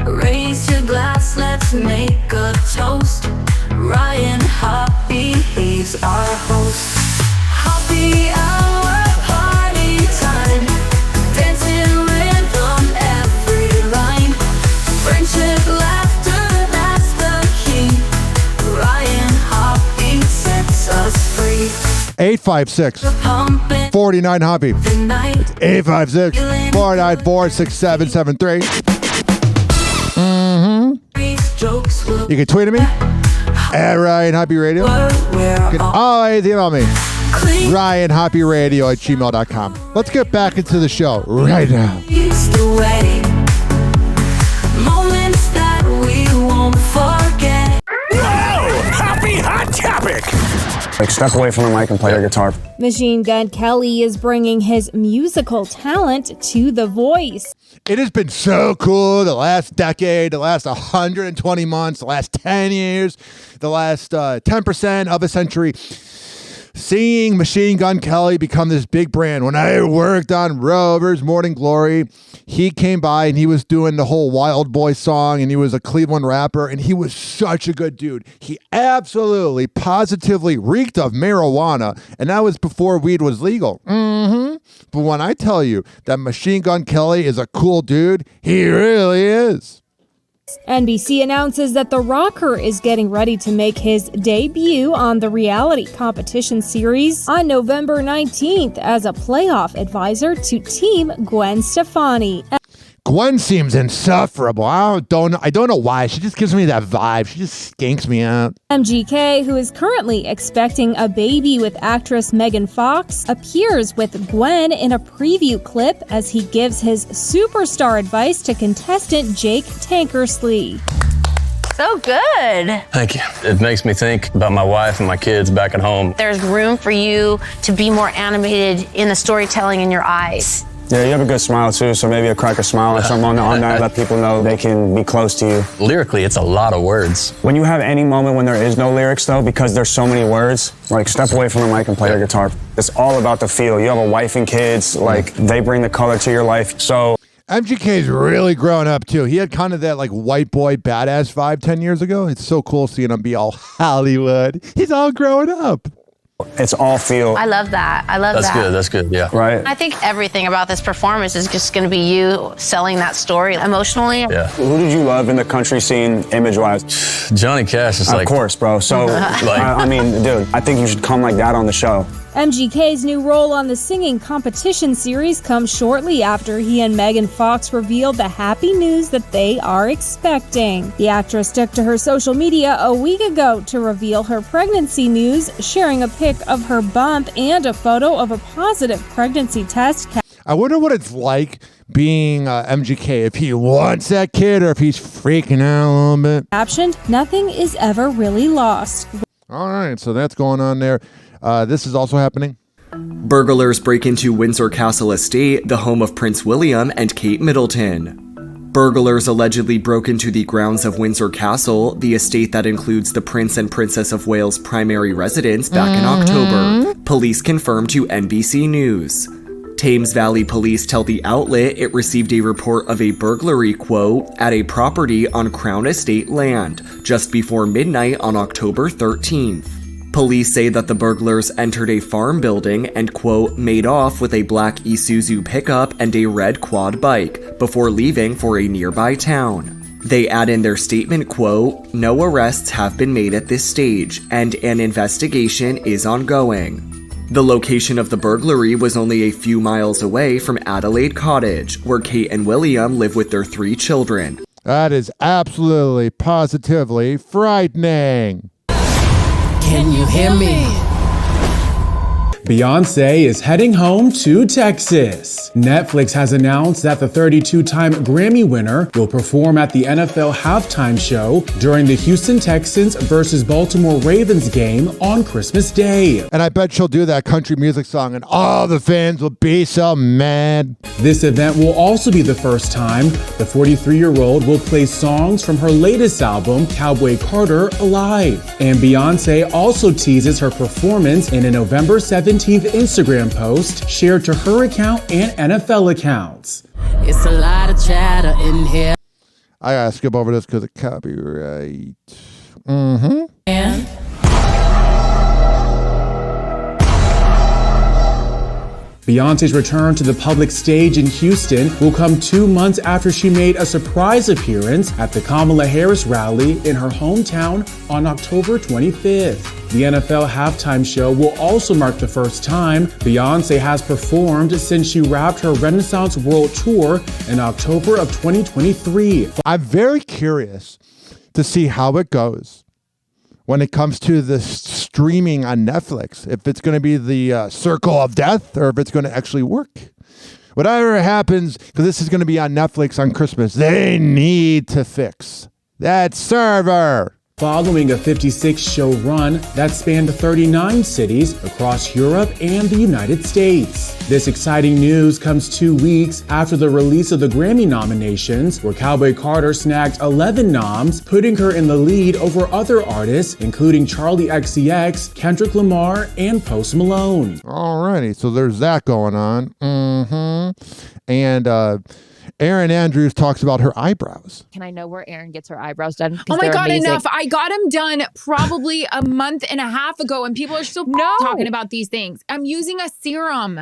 Raise your glass, let's make a toast. Ryan Hoppe, he's our host. Hoppe Hour, party time. Dancing rhythm, every line. Friendship, laughter, that's the key. Ryan Hoppe sets us free. 856-49 Hoppe. 856-494-6773. You can tweet at me at Ryan Hoppe Radio. You can always email me, RyanHoppeRadio@gmail.com. Let's get back into the show right now. It's the way. Moments that we won't forget. Whoa! Happy Hot Topic! Like, step away from the mic and play your guitar. Machine Gun Kelly is bringing his musical talent to The Voice. It has been so cool the last decade, the last 120 months, the last 10 years, the last 10% of a century. Seeing Machine Gun Kelly become this big brand. When I worked on Rover's Morning Glory, he came by and he was doing the whole Wild Boy song, and he was a Cleveland rapper, and he was such a good dude. He absolutely, positively reeked of marijuana, and that was before weed was legal. But when I tell you that Machine Gun Kelly is a cool dude, he really is. NBC announces that the rocker is getting ready to make his debut on the reality competition series on November 19th as a playoff advisor to Team Gwen Stefani. Gwen seems insufferable. I don't know why. She just gives me that vibe. She just skanks me out. MGK, who is currently expecting a baby with actress Megan Fox, appears with Gwen in a preview clip as he gives his superstar advice to contestant Jake Tankersley. So good. Thank you. It makes me think about my wife and my kids back at home. There's room for you to be more animated in the storytelling in your eyes. Yeah, you have a good smile too, so maybe a crack a smile or something on there, let people know they can be close to you. Lyrically, it's a lot of words. When you have any moment when there is no lyrics though, because there's so many words, like step away from the mic and play your guitar. It's all about the feel. You have a wife and kids, like they bring the color to your life. So MGK's really grown up too. He had kind of that like white boy badass vibe 10 years ago. It's so cool seeing him be all Hollywood. He's all grown up. It's all feel. I love that. That's good. That's good. Yeah. Right. I think everything about this performance is just going to be you selling that story emotionally. Yeah. Who did you love in the country scene image-wise? Johnny Cash is Of course, bro. So, I mean, dude, I think you should come like that on the show. MGK's new role on the singing competition series comes shortly after he and Megan Fox revealed the happy news that they are expecting. The actress took to her social media a week ago to reveal her pregnancy news, sharing a pic of her bump and a photo of a positive pregnancy test. I wonder what it's like being MGK, if he wants that kid or if he's freaking out a little bit. Captioned, "Nothing is ever really lost." All right, so that's going on there. This is also happening. Burglars break into Windsor Castle Estate, the home of Prince William and Kate Middleton. Burglars allegedly broke into the grounds of Windsor Castle, the estate that includes the Prince and Princess of Wales' primary residence, back in October. Police confirmed to NBC News. Thames Valley Police tell the outlet it received a report of a burglary, quote, at a property on Crown Estate land, just before midnight on October 13th. Police say that the burglars entered a farm building and, quote, made off with a black Isuzu pickup and a red quad bike before leaving for a nearby town. They add in their statement, quote, no arrests have been made at this stage and an investigation is ongoing. The location of the burglary was only a few miles away from Adelaide Cottage, where Kate and William live with their 3 children. That is absolutely, positively frightening. Can you hear me? Beyonce is heading home to Texas. Netflix has announced that the 32-time Grammy winner will perform at the NFL halftime show during the Houston Texans versus Baltimore Ravens game on Christmas Day. And I bet she'll do that country music song and all the fans will be so mad. This event will also be the first time the 43-year-old will play songs from her latest album, Cowboy Carter, live. And Beyonce also teases her performance in a November 17th Instagram post shared to her account and NFL accounts. It's a lot of chatter in here. I gotta skip over this because of copyright. Beyonce's return to the public stage in Houston will come 2 months after she made a surprise appearance at the Kamala Harris rally in her hometown on October 25th. The NFL halftime show will also mark the first time Beyonce has performed since she wrapped her Renaissance World Tour in October of 2023. I'm very curious to see how it goes when it comes to the streaming on Netflix, if it's going to be the circle of death or if it's going to actually work. Whatever happens, because this is going to be on Netflix on Christmas, they need to fix that server. Following a 56-show run that spanned 39 cities across Europe and the United States. This exciting news comes 2 weeks after the release of the Grammy nominations, where Cowboy Carter snagged 11 noms, putting her in the lead over other artists, including Charli XCX, Kendrick Lamar, and Post Malone. Alrighty, so there's that going on. And Erin Andrews talks about her eyebrows. Can I know where Erin gets her eyebrows done? Oh my God, amazing. enough. I got them done probably a month and a half ago and people are still talking about these things. I'm using a serum.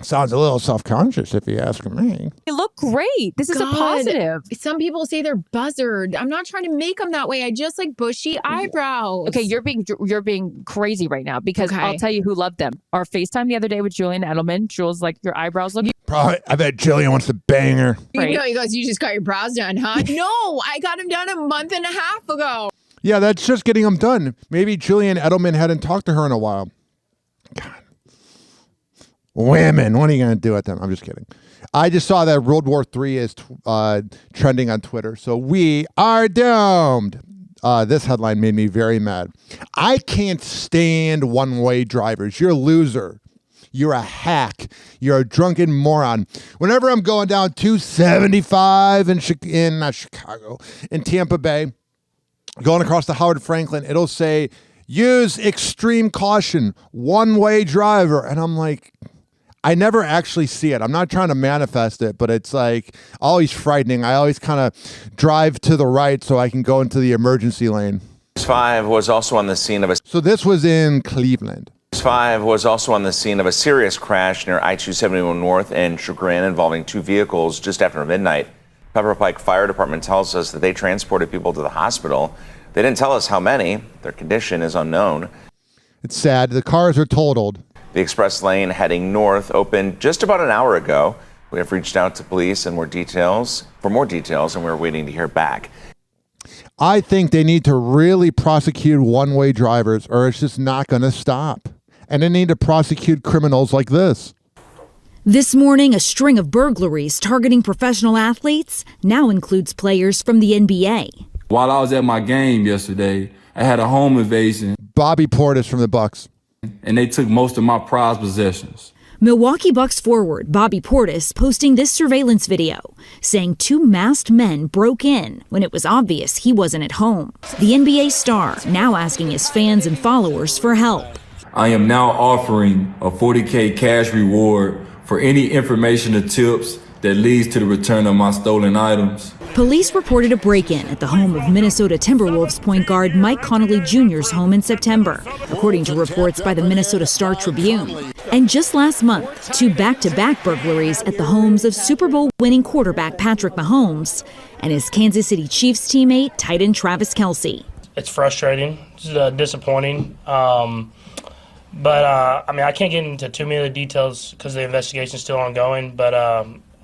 Sounds a little self-conscious if you ask me. They look great. This is a positive. Some people say they're buzzard. I'm not trying to make them that way. I just like bushy eyebrows. Okay, you're being crazy right now because I'll tell you who loved them. Our FaceTime the other day with Julian Edelman. Jules like, your eyebrows look... Probably, I bet Jillian wants to bang her. You know, he goes, you just got your brows done, huh? No, I got them done a month and a half ago. Yeah, that's just getting them done. Maybe Julian Edelman hadn't talked to her in a while. God. Women, what are you going to do with them? I'm just kidding. I just saw that World War III is trending on Twitter. So we are doomed. This headline made me very mad. I can't stand one-way drivers. You're a loser. You're a hack. You're a drunken moron. Whenever I'm going down 275 in Tampa Bay, going across the Howard Franklin, it'll say, use extreme caution, one-way driver. And I'm like, I never actually see it. I'm not trying to manifest it, but it's like always frightening. I always kind of drive to the right so I can go into the emergency lane. 5 was also on the scene of a... So this was in Cleveland. 5 was also on the scene of a serious crash near I-271 North in Chagrin involving 2 vehicles just after midnight. Pepper Pike Fire Department tells us that they transported people to the hospital. They didn't tell us how many. Their condition is unknown. It's sad. The cars are totaled. The express lane heading north opened just about an hour ago. We have reached out to police and more details, and we're waiting to hear back. I think they need to really prosecute one-way drivers, or it's just not going to stop. And they need to prosecute criminals like this. This morning, a string of burglaries targeting professional athletes now includes players from the NBA. While I was at my game yesterday, I had a home invasion. Bobby Portis from the Bucks. And they took most of my prized possessions. Milwaukee Bucks forward Bobby Portis posting this surveillance video, saying 2 masked men broke in when it was obvious he wasn't at home. The NBA star now asking his fans and followers for help. I am now offering a $40K cash reward for any information or tips that leads to the return of my stolen items. Police reported a break-in at the home of Minnesota Timberwolves point guard Mike Connolly Jr.'s home in September, according to reports by the Minnesota Star Tribune. And just last month, 2 back-to-back burglaries at the homes of Super Bowl winning quarterback Patrick Mahomes and his Kansas City Chiefs teammate, tight end Travis Kelce. It's frustrating. It's disappointing. But I can't get into too many of the details because the investigation is still ongoing, but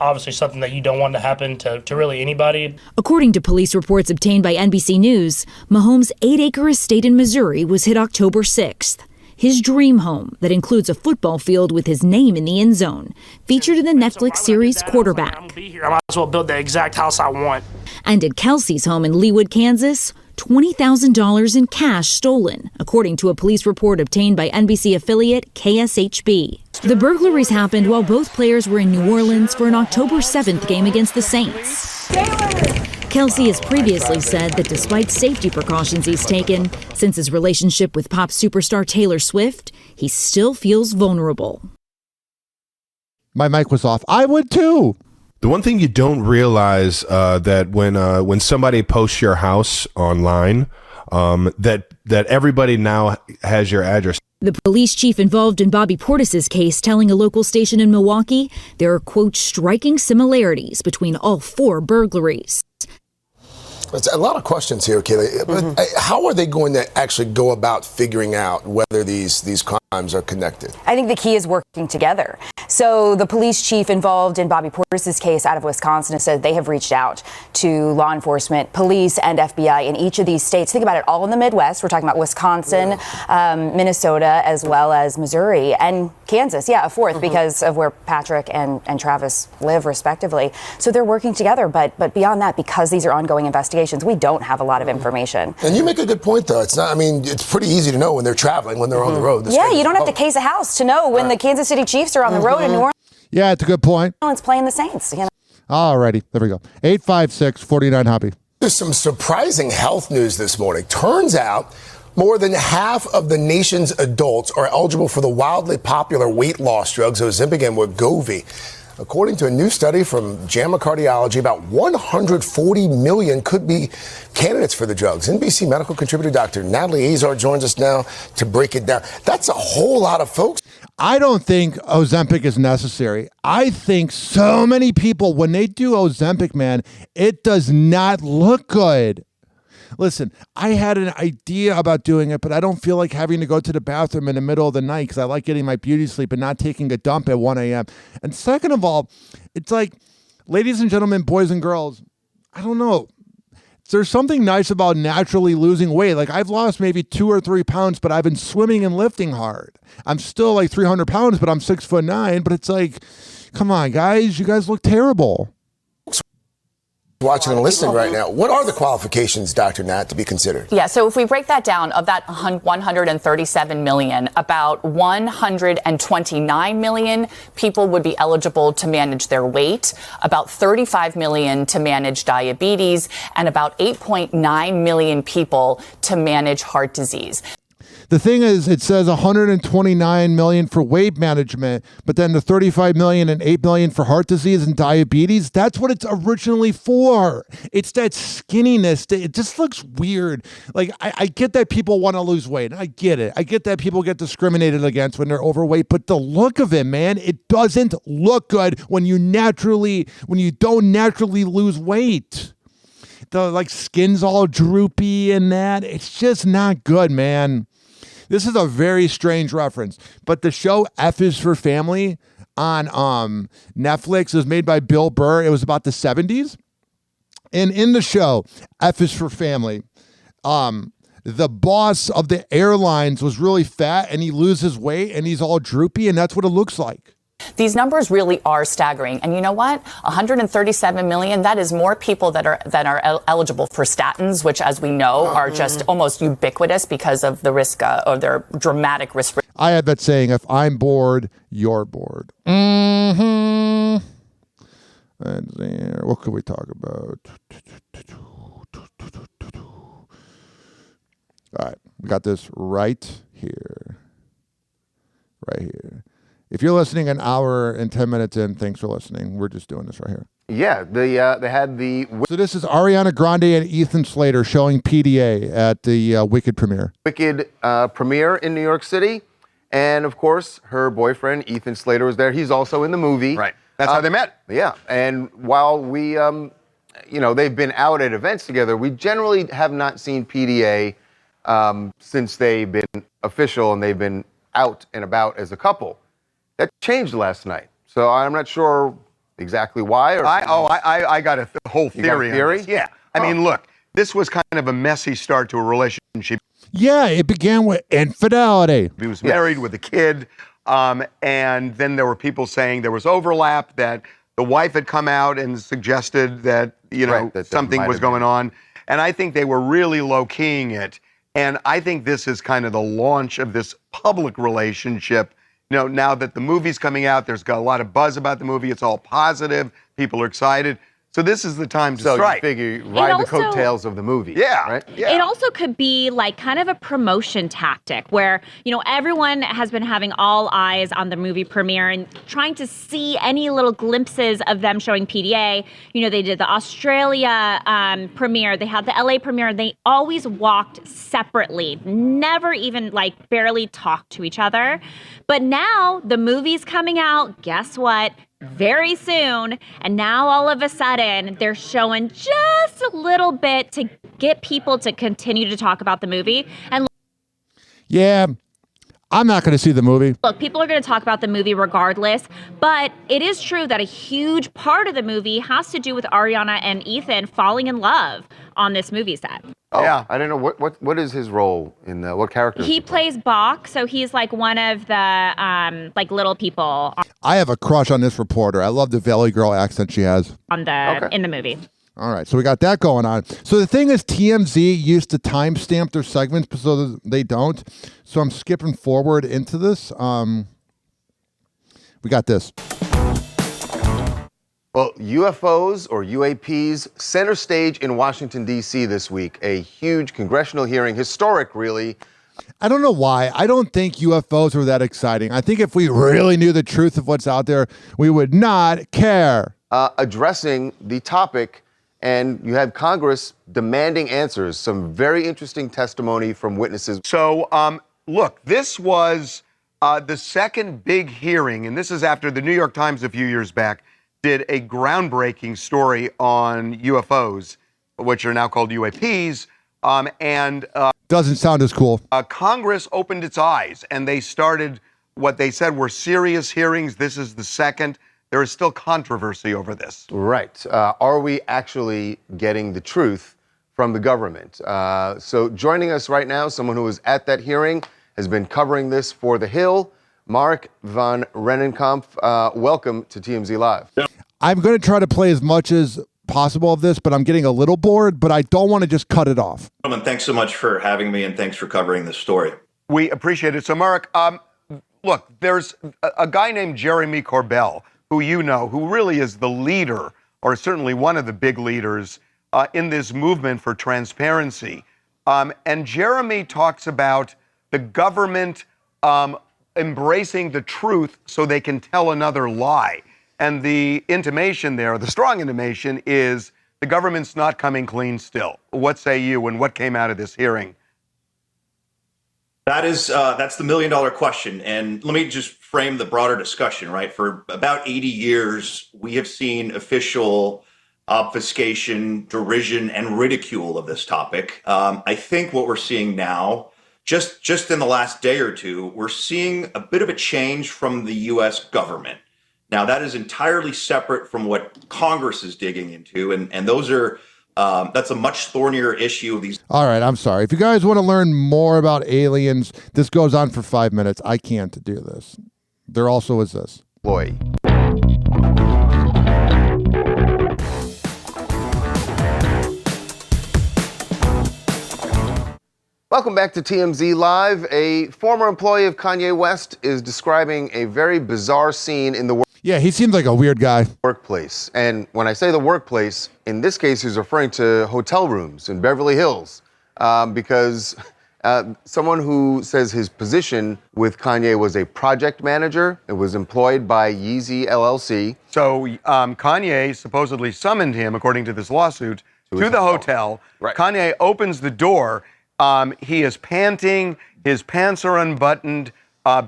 obviously something that you don't want to happen to really anybody. According to police reports obtained by NBC News, Mahomes' 8-acre estate in Missouri was hit October 6th. His dream home, that includes a football field with his name in the end zone, featured in the Netflix series Quarterback. I'm gonna be here. I might as well build the exact house I want. And at Kelsey's home in Leawood, Kansas, $20,000 in cash stolen, according to a police report obtained by NBC affiliate KSHB. The burglaries happened while both players were in New Orleans for an October 7th game against the Saints. Kelce has previously said that despite safety precautions he's taken, since his relationship with pop superstar Taylor Swift, he still feels vulnerable. My mic was off. I would too. The one thing you don't realize that when somebody posts your house online, that everybody now has your address. The police chief involved in Bobby Portis's case telling a local station in Milwaukee there are, quote, striking similarities between all 4 burglaries. It's a lot of questions here, Kayla. But how are they going to actually go about figuring out whether these crimes are connected? I think the key is working together. So the police chief involved in Bobby Portis's case out of Wisconsin has said they have reached out to law enforcement, police, and FBI in each of these states. Think about it, all in the Midwest. We're talking about Wisconsin, Minnesota, as well as Missouri, and Kansas, a 4th because of where Patrick and Travis live, respectively. So they're working together, but beyond that, because these are ongoing investigations, we don't have a lot of information. And you make a good point, though. It's not. I mean, it's pretty easy to know when they're traveling, when they're on the road. Yeah, you don't have to case a house to know when the Kansas City Chiefs are on the road in New Orleans. Yeah, it's a good point. It's playing the Saints. Alrighty, there we go. 856-49-HOPPE. There's some surprising health news this morning. Turns out more than half of the nation's adults are eligible for the wildly popular weight loss drugs Ozempic and Wegovy. According to a new study from JAMA Cardiology, about 140 million could be candidates for the drugs. NBC medical contributor Dr. Natalie Azar joins us now to break it down. That's a whole lot of folks. I don't think Ozempic is necessary. I think so many people, when they do Ozempic, man, it does not look good. Listen, I had an idea about doing it, but I don't feel like having to go to the bathroom in the middle of the night because I like getting my beauty sleep and not taking a dump at 1 a.m. And second of all, it's like, ladies and gentlemen, boys and girls, I don't know. There's something nice about naturally losing weight. Like, I've lost maybe 2 or 3 pounds, but I've been swimming and lifting hard. I'm still like 300 pounds, but I'm 6'9". But it's like, come on, guys, you guys look terrible. Watching and listening right now, what are the qualifications, Dr. Nat, to be considered? Yeah, so if we break that down, of that 137 million, about 129 million people would be eligible to manage their weight, about 35 million to manage diabetes, and about 8.9 million people to manage heart disease. The thing is, it says 129 million for weight management, but then the 35 million and 8 million for heart disease and diabetes, that's what it's originally for. It's that skinniness. It just looks weird. Like, I get that people want to lose weight. I get it. I get that people get discriminated against when they're overweight, but the look of it, man, it doesn't look good when you don't naturally lose weight. The like skin's all droopy and that. It's just not good, man. This is a very strange reference, but the show F is for Family on Netflix was made by Bill Burr. It was about the 70s. And in the show F is for Family, the boss of the airlines was really fat and he loses weight and he's all droopy, and that's what it looks like. These numbers really are staggering. And you know what? 137 million, that is more people that are eligible for statins, which, as we know, are just almost ubiquitous because of the risk or their dramatic risk. I had that saying, if I'm bored, you're bored. Mm-hmm. And there, what could we talk about? All right, we got this right here. Right here. If you're listening an hour and 10 minutes in, thanks for listening. We're just doing this right here. Yeah, they had the... So this is Ariana Grande and Ethan Slater showing PDA at the Wicked premiere. Wicked premiere in New York City. And, of course, her boyfriend, Ethan Slater, was there. He's also in the movie. Right. That's how they met. Yeah. And while we, they've been out at events together, we generally have not seen PDA since they've been official and they've been out and about as a couple. That changed last night, so I'm not sure exactly why. I got a whole theory. You got a theory? On this. Yeah. I mean, look, this was kind of a messy start to a relationship. Yeah, it began with infidelity. He was married with a kid, and then there were people saying there was overlap, that the wife had come out and suggested that, that something was going on. And I think they were really low-keying it. And I think this is kind of the launch of this public relationship. Now that the movie's coming out, there's got a lot of buzz about the movie. It's all positive. People are excited. So this is the time to strike. So you figure ride the coattails of the movie. Yeah. Right? Yeah. It also could be like kind of a promotion tactic where, everyone has been having all eyes on the movie premiere and trying to see any little glimpses of them showing PDA. They did the Australia premiere. They had the LA premiere. They always walked separately, never even barely talked to each other. But now the movie's coming out. Guess what? Very soon, and now all of a sudden they're showing just a little bit to get people to continue to talk about the movie. And yeah, I'm not going to see the movie. Look, people are going to talk about the movie regardless, but it is true that a huge part of the movie has to do with Ariana and Ethan falling in love on this movie set. Oh, yeah. I don't know. What is his role in what character? He plays Bach, so he's one of the little people. I have a crush on this reporter. I love the Valley Girl accent she has in the movie. All right, so we got that going on. So the thing is, TMZ used to timestamp their segments so they don't. So I'm skipping forward into this. We got this. Well, UFOs or UAPs center stage in Washington, D.C. this week. A huge congressional hearing, historic, really. I don't know why. I don't think UFOs were that exciting. I think if we really knew the truth of what's out there, we would not care. Addressing the topic, and you had Congress demanding answers. Some very interesting testimony from witnesses. So, look, this was The second big hearing, and this is after the New York Times a few years back did a groundbreaking story on UFOs, which are now called UAPs, doesn't sound as cool. Congress opened its eyes, and they started what they said were serious hearings. This is the second. There is still controversy over this. Right. Are we actually getting the truth from the government? So joining us right now, someone who was at that hearing, has been covering this for The Hill, Mark van Rennenkampf. Welcome to TMZ Live. I'm going to try to play as much as possible of this, but I'm getting a little bored, but I don't want to just cut it off. Gentlemen, thanks so much for having me, and thanks for covering this story. We appreciate it. So, Mark, look, there's a guy named Jeremy Corbell, who you know, who really is the leader, or certainly one of the big leaders, in this movement for transparency. And Jeremy talks about the government embracing the truth so they can tell another lie. And the intimation there, the strong intimation, is the government's not coming clean still. What say you, and what came out of this hearing? That's the million-dollar question. And let me just frame the broader discussion, right? For about 80 years, we have seen official obfuscation, derision, and ridicule of this topic. I think what we're seeing now, just in the last day or two, we're seeing a bit of a change from the U.S. government. Now, that is entirely separate from what Congress is digging into, and those are that's a much thornier issue of these. All right, I'm sorry. If you guys want to learn more about aliens, this goes on for 5 minutes. I can't do this. There also is this. Boy. Welcome back to TMZ Live. A former employee of Kanye West is describing a very bizarre scene in the Yeah, he seems like a weird guy. Workplace. And when I say the workplace, in this case, he's referring to hotel rooms in Beverly Hills, because someone who says his position with Kanye was a project manager. It was employed by Yeezy LLC. So Kanye supposedly summoned him, according to this lawsuit, to the hotel. Right. Kanye opens the door. He is panting. His pants are unbuttoned.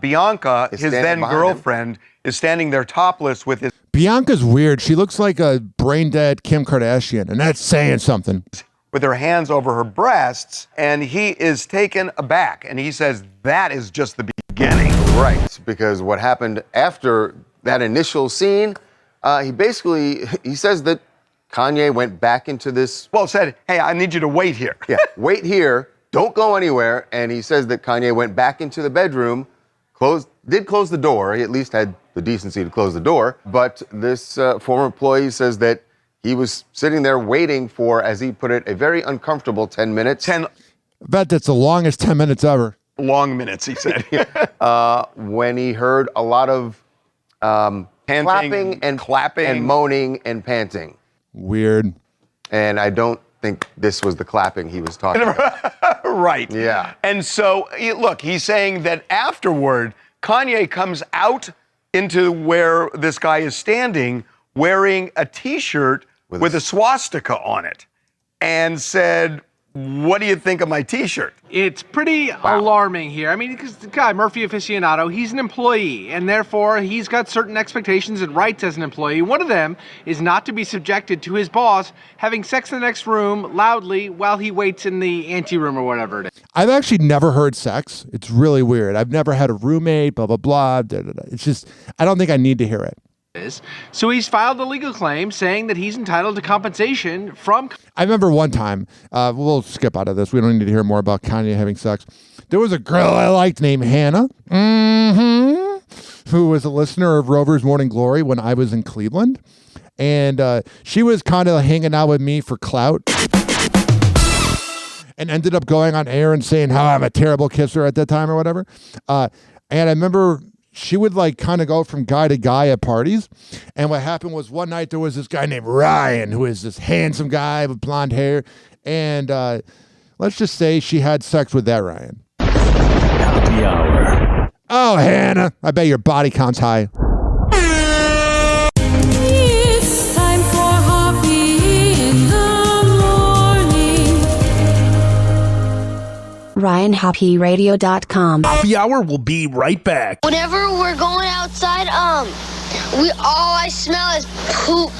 Bianca, his then girlfriend, is standing there topless with his... Bianca's weird. She looks like a brain-dead Kim Kardashian, and that's saying something. With her hands over her breasts, and he is taken aback. And he says that is just the beginning. Right, because what happened after that initial scene, he says that Kanye went back into this... Well, said, hey, I need you to wait here. Yeah, wait here. Don't go anywhere. And he says that Kanye went back into the bedroom, did close the door. He at least had the decency to close the door. But this former employee says that he was sitting there waiting for, as he put it, a very uncomfortable 10 minutes. I bet that's the longest 10 minutes ever. Long minutes, he said. When he heard a lot of clapping and moaning and panting. Weird. And I don't think this was the clapping he was talking about. Right. Yeah. And so, look, he's saying that afterward, Kanye comes out into where this guy is standing wearing a T-shirt with a swastika on it and said, what do you think of my T-shirt? It's pretty alarming here. I mean, because the guy, Murphy Aficionado, he's an employee, and therefore he's got certain expectations and rights as an employee. One of them is not to be subjected to his boss having sex in the next room loudly while he waits in the anteroom or whatever it is. I've actually never heard sex. It's really weird. I've never had a roommate, blah, blah, blah. It's just, I don't think I need to hear it. So he's filed a legal claim saying that he's entitled to compensation from... I remember one time, we'll skip out of this. We don't need to hear more about Kanye having sex. There was a girl I liked named Hannah, who was a listener of Rover's Morning Glory when I was in Cleveland. And she was kind of hanging out with me for clout and ended up going on air and saying how I'm a terrible kisser at that time or whatever. And I remember... she would like kind of go from guy to guy at parties. And what happened was one night there was this guy named Ryan, who is this handsome guy with blonde hair. And let's just say she had sex with that Ryan. Happy hour. Oh, Hannah, I bet your body count's high. It's time for Hoppe in the morning. RyanHoppeRadio.com. Hoppe Hour will be right back. Whenever we're going outside, all I smell is poop.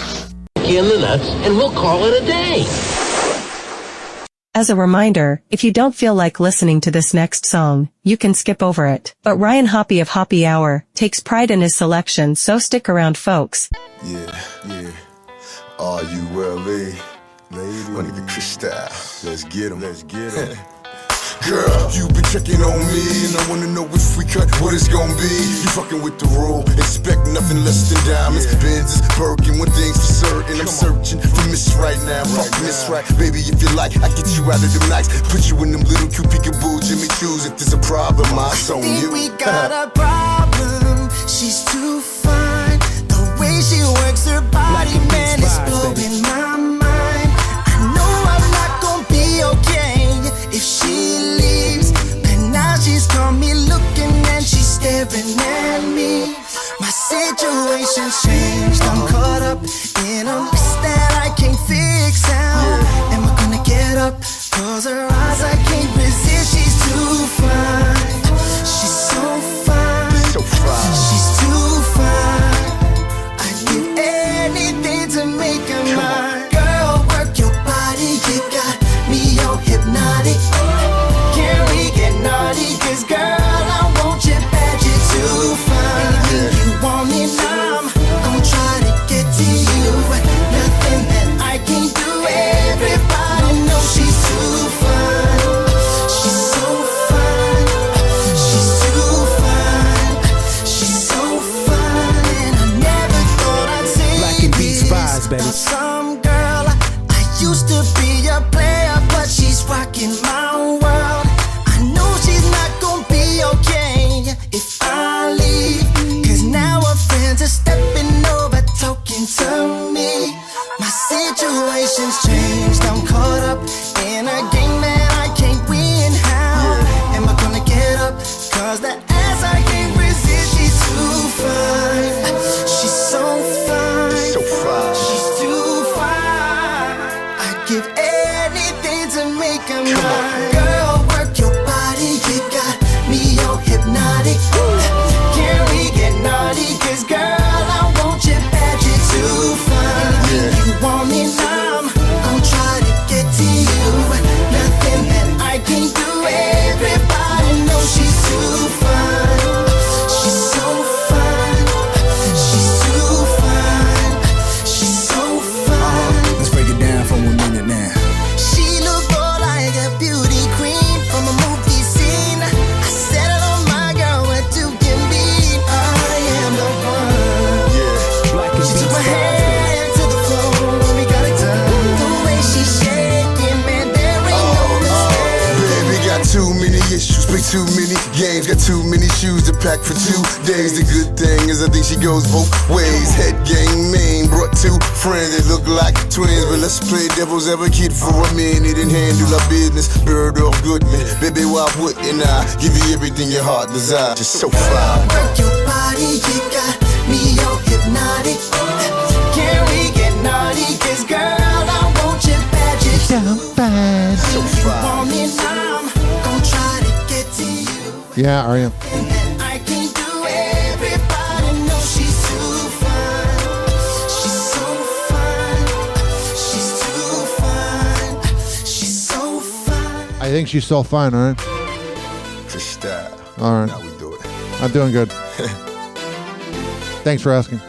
In the nuts, and we'll call it a day. As a reminder, if you don't feel like listening to this next song, you can skip over it. But Ryan Hoppe of Hoppe Hour takes pride in his selection, so stick around, folks. Yeah. R-U-L-E, lady. Gonna get the Kristin. Let's get 'em. Girl, you been checking on me, and I wanna know if we cut, what it's gonna be. You fucking with the rule, expect nothing less than diamonds. Benzes, Birkin, one thing's for certain. I'm searching for Miss Right now, fuck Miss Right. Baby, if you like, I get you out of them nights. Put you in them little cute peekaboo Jimmy Choos. If there's a problem, I on you. We got a problem. She's too fine. The way she works her body, man, is blowing my mind. I know I'm not gonna be okay if she leaves. And now she's got me looking and she's staring at me. My situation's changed. I'm caught up in a mess that I can't fix out. Am I gonna get up? Close her eyes, I can't resist. She's too fine. She's so fine. She's too fine. I'd give anything to make her mine. Girl, work your body. You got me all hypnotic. Can we get naughty? 'Cause girl, I want you bad. You're too fine. You want me now? I'm gonna try to get to you. Nothing that I can't do. Everybody knows she's too fine. She's so fine. She's too fine. She's so fine. And I never thought I'd say Black and Beats vibes, baby. some girl, I used to be a player, but she's rocking my world. I know she's not gonna be okay if I leave. 'Cause now her friends are stepping over, talking to me. My situation's changed. I'm caught up in a game that I can't win. How am I gonna get up? 'Cause that ass I can't resist. She's too fine. She's so fine. She's too fine. I'd give anything to make her mine. Girl, work your body. You got me all hypnotic. Can we get naughty? 'Cause girl, I want you bad. You're too fine. You want me now? I'm gonna try to get to you. Nothing that I can't do. Everybody knows she's too fine. She's so fine. She's too fine. She's so fine. Let's break it down for 1 minute now. She look more like a beauty queen from a movie scene. I settled on my girl, what you can be. I am the one. Black and She took Beats my vibes, baby. hand to the floor when we got it done. The way she's shaking, man, there ain't no mistake. Baby, got too many issues, play too many games, got too many shoes to pack for 2 days. The good thing is I think she goes both ways. Head gang main, brought 2 friends that look like twins. But let's play devil's advocate for a minute and handle our business. Bird off Goodman, baby, why wouldn't I give you everything your heart desires? Just so fine. Work your body, you got me all hypnotic. Can we get naughty? 'Cause girl, I want you bad. You're too fine. You want me now? I'm gonna try to get to you. Yeah, are you? I can't do. Everybody knows she's too fine. She's so fine. She's too fine. She's so fine. I think she's so fine, all right? Kristin. All right. Now we do it. I'm doing good. Thanks for asking.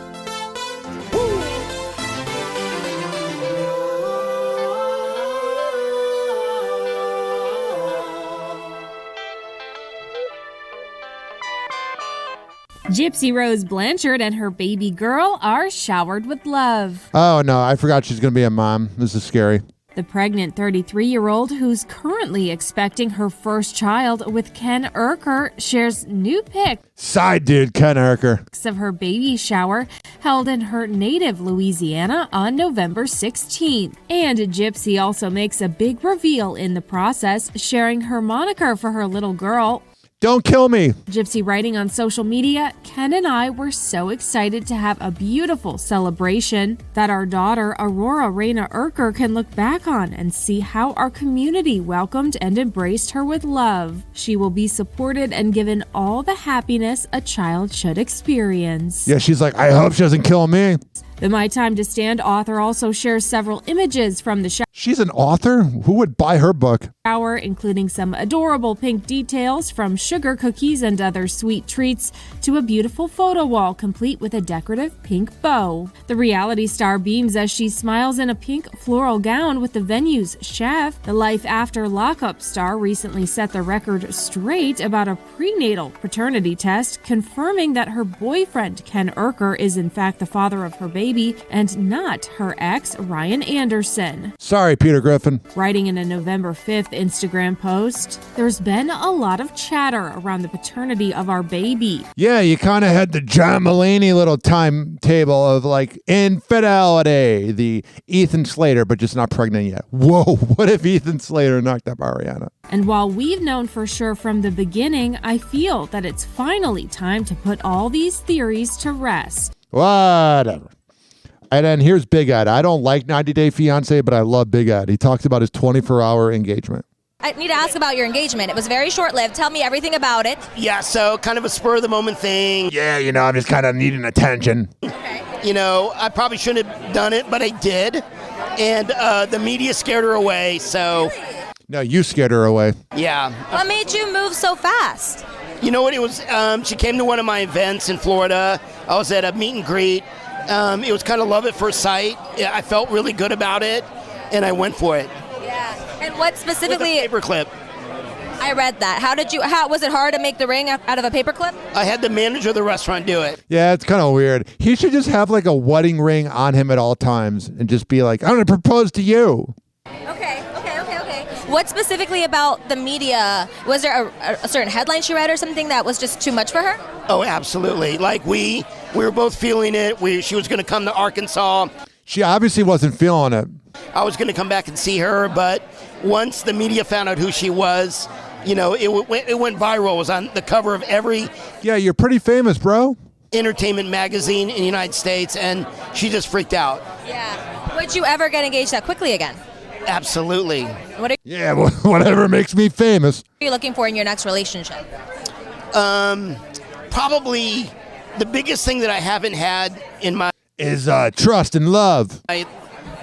Gypsy Rose Blanchard and her baby girl are showered with love. Oh, no, I forgot she's going to be a mom. This is scary. The pregnant 33-year-old who's currently expecting her first child with Ken Urker shares new pics Side dude, Ken Urker. of her baby shower held in her native Louisiana on November 16th. And Gypsy also makes a big reveal in the process, sharing her moniker for her little girl. Don't kill me. Gypsy writing on social media, Ken and I were so excited to have a beautiful celebration that our daughter Aurora Reyna Urker can look back on and see how our community welcomed and embraced her with love. She will be supported and given all the happiness a child should experience. Yeah, she's like, I hope she doesn't kill me. The My Time to Stand author also shares several images from the She's an author? Who would buy her book? shower, including some adorable pink details from sugar cookies and other sweet treats to a beautiful photo wall complete with a decorative pink bow. The reality star beams as she smiles in a pink floral gown with the venue's chef. The Life After Lockup star recently set the record straight about a prenatal paternity test, confirming that her boyfriend, Ken Urker, is in fact the father of her baby and not her ex, Ryan Anderson. Sorry, Peter Griffin. Writing in a November 5th Instagram post, there's been a lot of chatter around the paternity of our baby. Yeah, you kind of had the John Mulaney little timetable of like infidelity, the Ethan Slater, but just not pregnant yet. Whoa, what if Ethan Slater knocked up Ariana? And while we've known for sure from the beginning, I feel that it's finally time to put all these theories to rest. Whatever. And then here's Big Ed. I don't like 90 Day Fiance, but I love Big Ed. He talks about his 24-hour engagement. I need to ask about your engagement. It was very short-lived. Tell me everything about it. Yeah, so kind of a spur-of-the-moment thing. Yeah, I'm just kind of needing attention. Okay. I probably shouldn't have done it, but I did. And the media scared her away, so... No, you scared her away. Yeah. What made you move so fast? You know what? It was, she came to one of my events in Florida. I was at a meet and greet. It was kind of love at first sight. I felt really good about it, and I went for it. Yeah. And what specifically? With a paperclip. I read that. How was it hard to make the ring out of a paperclip? I had the manager of the restaurant do it. Yeah, it's kind of weird. He should just have like a wedding ring on him at all times and just be like, I'm going to propose to you. Okay. What specifically about the media? Was there a certain headline she read or something that was just too much for her? Oh, absolutely. Like we were both feeling it. She was going to come to Arkansas. She obviously wasn't feeling it. I was going to come back and see her, but once the media found out who she was, it went viral. It was on the cover of every... Yeah, you're pretty famous, bro. ...entertainment magazine in the United States, and she just freaked out. Yeah. Would you ever get engaged that quickly again? Absolutely. Whatever makes me famous. What are you looking for in your next relationship? Probably the biggest thing that I haven't had in my... is trust and love. My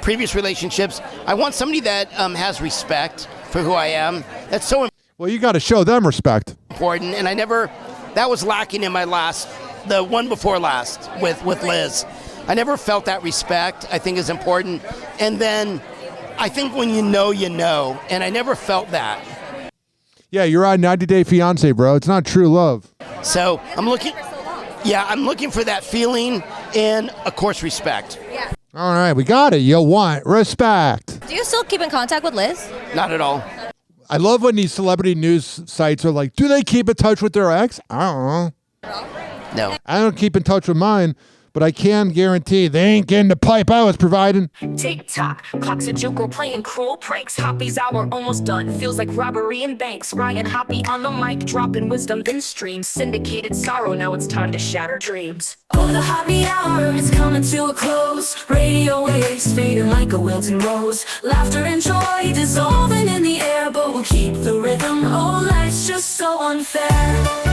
previous relationships, I want somebody that has respect for who I am. That's so Well, you got to show them respect. Important, and that was lacking in the one before last with Liz. I never felt that respect, I think is important. And then I think when you know, and I never felt that. Yeah, you're on 90 Day Fiance, bro. It's not true love. So I'm looking for that feeling and, of course, respect. Yeah. All right, we got it. You want respect. Do you still keep in contact with Liz? Not at all. I love when these celebrity news sites are like, do they keep in touch with their ex? I don't know. No. I don't keep in touch with mine, but I can guarantee they ain't getting the pipe I was providing. Tick-tock, clock's a joke, we're playing cruel pranks. Hoppe's hour almost done, feels like robbery in banks. Ryan Hoppe on the mic, dropping wisdom then streams. Syndicated sorrow, now it's time to shatter dreams. Oh, the Hoppe Hour is coming to a close. Radio waves fading like a wilting rose. Laughter and joy dissolving in the air, but we'll keep the rhythm. Oh, life's just so unfair.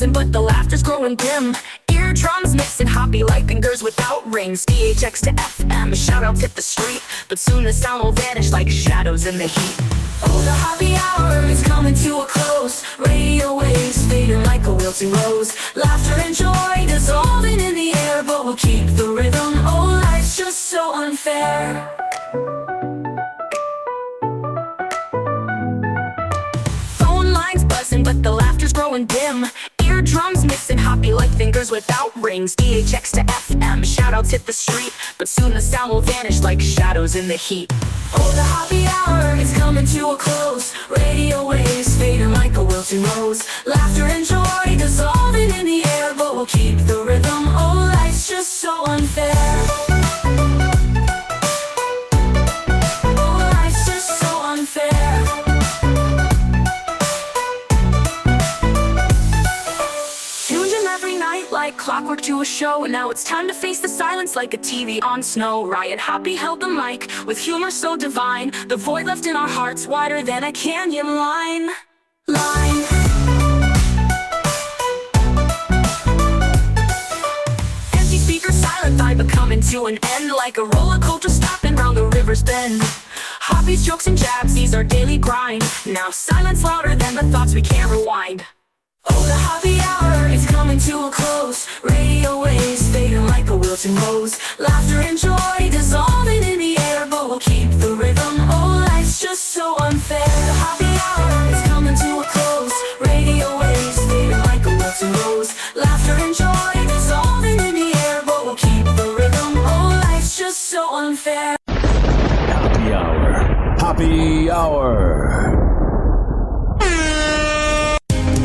But the laughter's growing dim. Eardrums mixing Hoppe like fingers without rings. DHX to FM, shout-outs hit the street, but soon the sound will vanish like shadows in the heat. Oh, the Hoppe Hour is coming to a close. Radio waves fading like a wilting rose. Laughter and joy dissolving in the air, but we'll keep the rhythm. Oh, life's just so unfair. Phone lines buzzing, but the laughter's growing dim. Eardrums mixing Hoppe like fingers without rings. DHX to FM, shout-outs hit the street, but soon the sound will vanish like shadows in the heat. Oh, the Hoppe Hour is coming to a close. Radio waves fading like a wilting rose. Laughter and joy dissolving in the air, but we'll keep the rhythm. Oh, life's just so unfair. Oh, life's show. Now it's time to face the silence like a TV on snow. Ryan Hoppe held the mic with humor so divine. The void left in our hearts wider than a canyon line. Empty speakers, silent vibe coming to an end like a roller coaster stopping round the river's bend. Hoppe's jokes and jabs, these are daily grind. Now silence louder than the thoughts we can't rewind. Oh, the Hoppe Hour is coming to a close. Radio waves fading like a wilting rose. Laughter and joy dissolving in the air, but we'll keep the rhythm. Oh, life's just so unfair. The Hoppe Hour is coming to a close. Radio waves fading like a wilting rose. Laughter and joy dissolving in the air, but we'll keep the rhythm. Oh, life's just so unfair. Hoppe Hour. Hoppe Hour.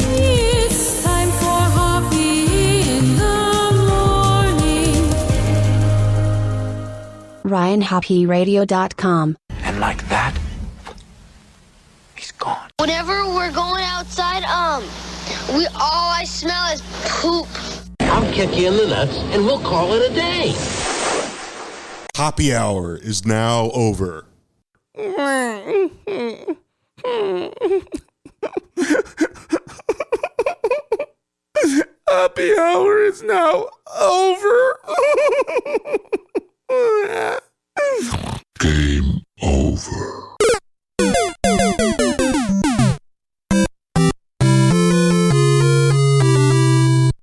It's time for Hoppe in the morning. RyanHoppeRadio.com. And like that, he's gone. Whenever we're going outside, all I smell is poop. I'll kick you in the nuts and we'll call it a day. Hoppe Hour is now over. Hoppe Hour is now over. Game over.